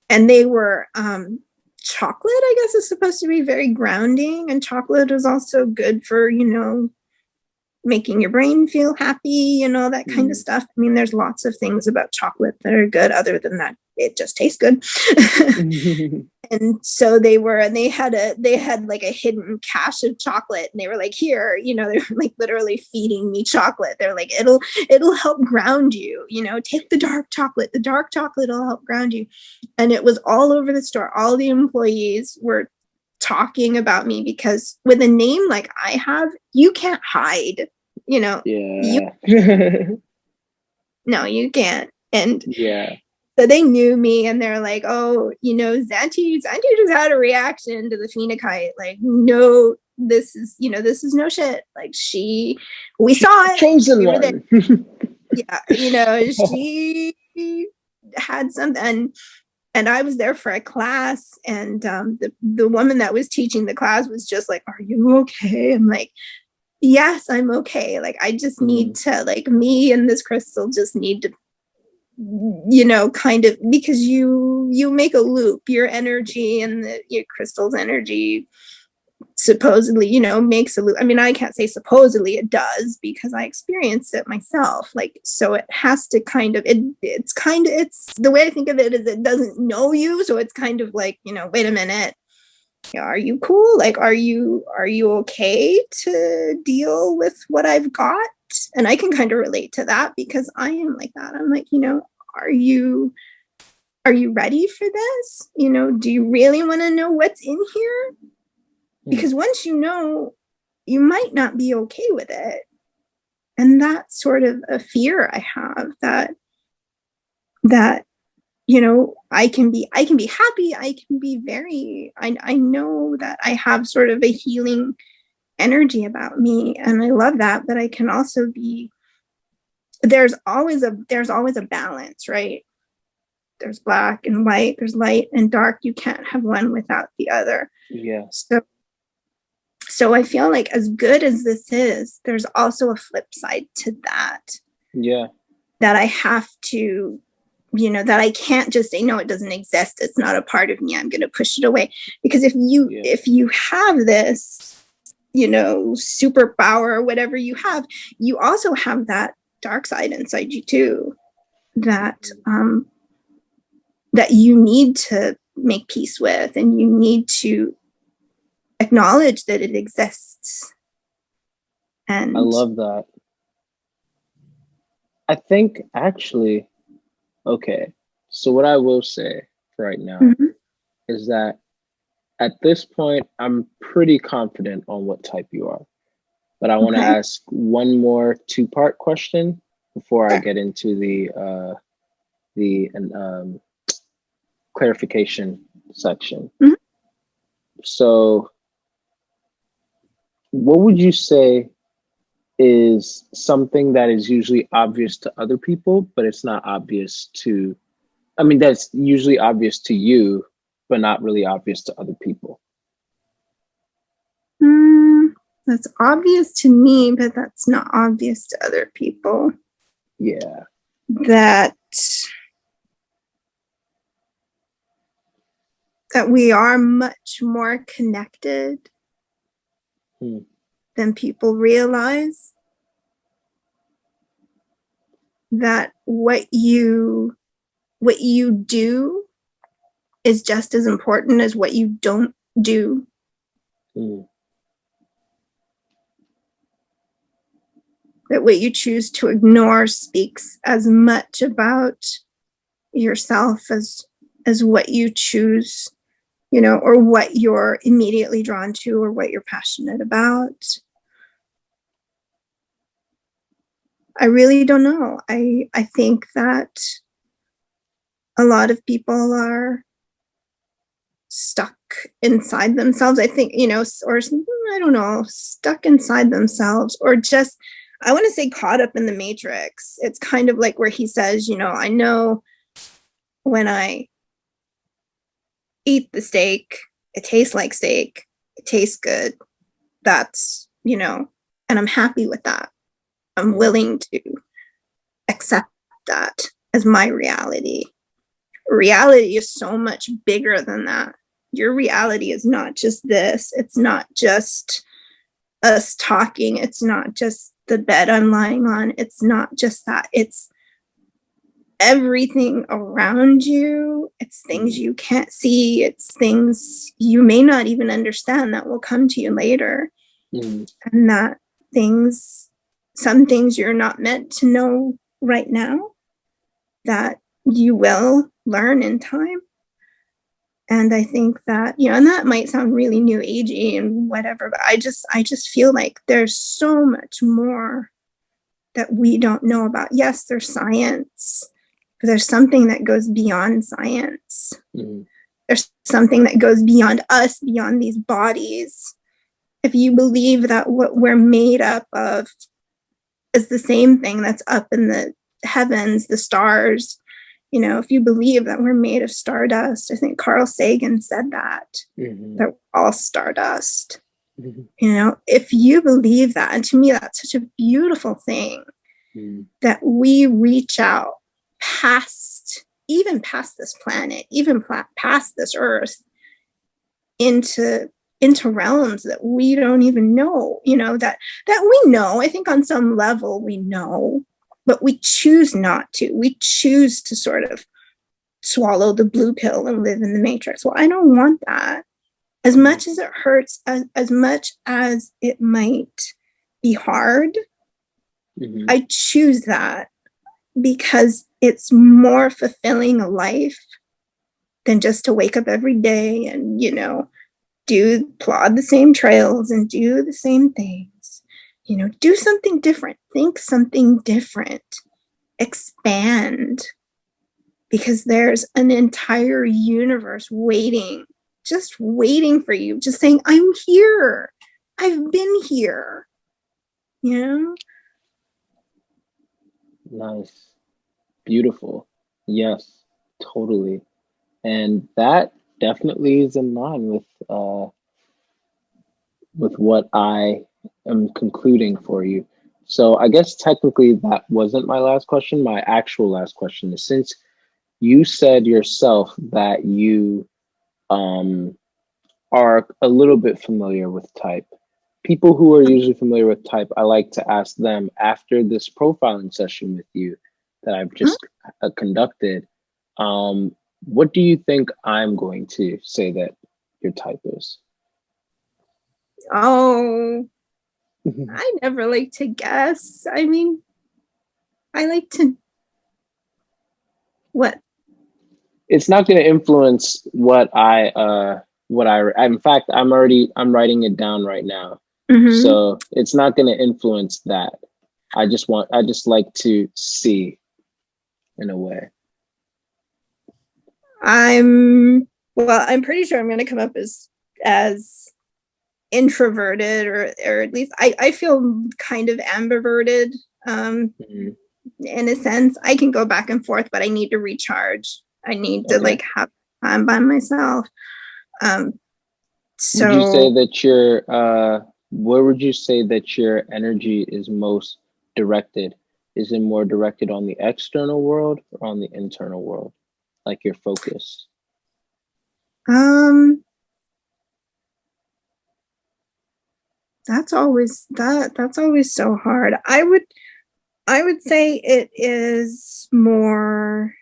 And they were chocolate, I guess, is supposed to be very grounding, and chocolate is also good for making your brain feel happy and all that kind of stuff. I mean, there's lots of things about chocolate that are good other than that it just tastes good. And so they had like a hidden cache of chocolate, and they were like, here, you know, they're like literally feeding me chocolate. They're like, it'll help ground you, you know, take the dark chocolate will help ground you. And it was all over the store. All the employees were talking about me because with a name like I have, you can't hide, you know. No, you can't. And so they knew me, and they're like, oh, you know, Xhante just had a reaction to the phenokite. Like, no, this is no shit. Like, we saw it. Chosen we one. Yeah, you know, she had something. And I was there for a class, and the woman that was teaching the class was just like, are you okay? I'm like, yes, I'm okay. Like, I just need to, like, me and this crystal just need to, you know, kind of, because you make a loop, your energy and your crystal's energy supposedly, you know, makes a loop. I mean, I can't say supposedly, it does, because I experienced it myself. Like, so it has to kind of, it's the way I think of it is it doesn't know you. So it's kind of like, you know, wait a minute, are you cool? Like, are you okay to deal with what I've got? And I can kind of relate to that because I am like that. I'm like, you know, are you ready for this? You know, do you really want to know what's in here? Because once you know, you might not be okay with it. And that's sort of a fear I have, that, you know, I can be happy. I can be I know that I have sort of a healing energy about me, and I love that, but I can also be, there's always a balance, right? There's black and white, there's light and dark. You can't have one without the other. Yeah. So I feel like as good as this is, there's also a flip side to that. Yeah. That I have to, you know, that I can't just say, no, it doesn't exist. It's not a part of me. I'm going to push it away. Because if you have this, you know, superpower or whatever you have, you also have that dark side inside you too, that you need to make peace with, and you need to acknowledge that it exists. And I love that. I think actually, okay, so what I will say right now is that at this point, I'm pretty confident on what type you are. But I want to ask one more two-part question before I get into the clarification section. So what would you say is something that is usually obvious to other people, but it's not obvious to, I mean, that's usually obvious to you, but not really obvious to other people? That's obvious to me, but that's not obvious to other people. Yeah. That we are much more connected than people realize. That what you do is just as important as what you don't do. That what you choose to ignore speaks as much about yourself as what you choose, you know, or what you're immediately drawn to, or what you're passionate about. I really don't know. I think that a lot of people are stuck inside themselves. I think, you know, or I don't know, stuck inside themselves, or just, I want to say caught up in the matrix. It's kind of like where he says, you know, I know when I eat the steak, it tastes like steak, it tastes good. That's, you know, and I'm happy with that. I'm willing to accept that as my reality. Reality is so much bigger than that. Your reality is not just this. It's not just us talking. It's not just the bed I'm lying on. It's not just that. It's everything around you. It's things you can't see. It's things you may not even understand that will come to you later. And that some things you're not meant to know right now, that you will learn in time. And I think that, and that might sound really new agey and whatever, but I just feel like there's so much more that we don't know about. Yes, there's science, but there's something that goes beyond science. There's something that goes beyond us, beyond these bodies. If you believe that what we're made up of is the same thing that's up in the heavens, the stars, if you believe that we're made of stardust, I think Carl Sagan said that we're all stardust. If you believe that, and to me, that's such a beautiful thing, that we reach out past this planet, even past this earth, into realms that we don't even know, that we know. I think on some level we know, but we choose not to. We choose to sort of swallow the blue pill and live in the matrix. Well, I don't want that. As much as it hurts, as much as it might be hard, I choose that because it's more fulfilling a life than just to wake up every day and, plod the same trails and do the same things. Do something different, think something different, expand, because there's an entire universe just waiting for you, just saying, I'm here. I've been here. Nice. Beautiful. Yes, totally. And that definitely is in line with what I am concluding for you. So I guess technically that wasn't my last question. My actual last question is, since you said yourself that you are a little bit familiar with type, people who are usually familiar with type, I like to ask them after this profiling session with you that I've just conducted, what do you think I'm going to say that your type is? Oh, I never like to guess. I mean, I like to, what? It's not going to influence what in fact, I'm writing it down right now. So it's not going to influence that. I just like to see, in a way. I'm pretty sure I'm going to come up as introverted, or at least I feel kind of ambiverted. In a sense, I can go back and forth, but I need to recharge. I need to have time by myself. So would you say that where would you say that your energy is most directed? Is it more directed on the external world or on the internal world? Like your focus? That's always so hard. I would say it is more,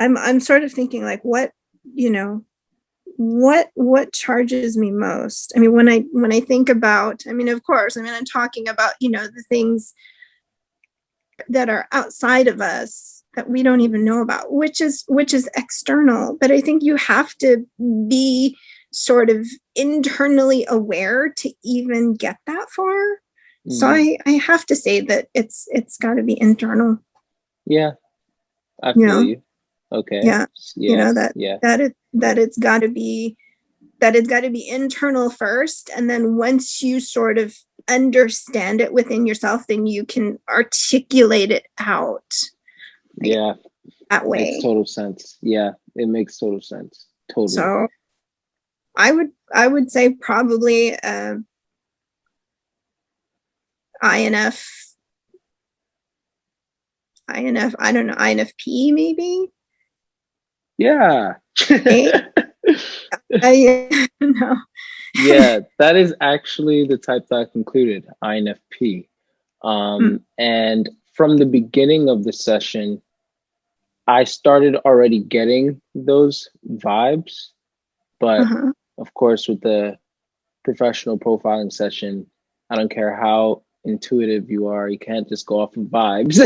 I'm sort of thinking like, what charges me most? I mean, when I think about, I mean, of course, I mean, I'm talking about, the things that are outside of us that we don't even know about, which is external. But I think you have to be sort of internally aware to even get that far. So I have to say that it's got to be internal. Yeah, I feel you. Okay. Yeah. That it's got to be internal first, and then once you sort of understand it within yourself, then you can articulate it out. Yeah, that way. Makes total sense. Yeah, it makes total sense. Totally. So I would say probably INF, I don't know, INFP maybe. Yeah. I know. Yeah, that is actually the type that I concluded, INFP. And from the beginning of the session, I started already getting those vibes, but Uh-huh. of course, with the professional profiling session, I don't care how intuitive you are, you can't just go off of vibes.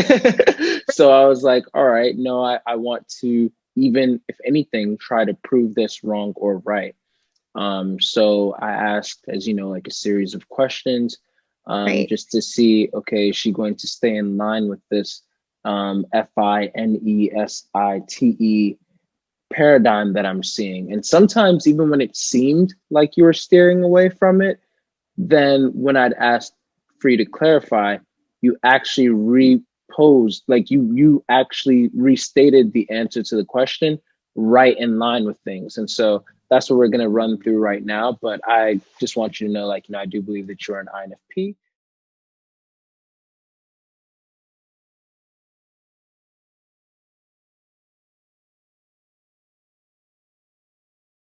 So I was like, all right, no, I want to, even if anything, try to prove this wrong or right. So I asked, as you know, like a series of questions, Right. just to see, okay, is she going to stay in line with this FINESITE paradigm that I'm seeing? And sometimes, even when it seemed like you were steering away from it, then when I'd asked for you to clarify, you actually reposed, like you actually restated the answer to the question right in line with things. And so that's what we're going to run through right now. But I just want you to know, like, I do believe that you're an INFP.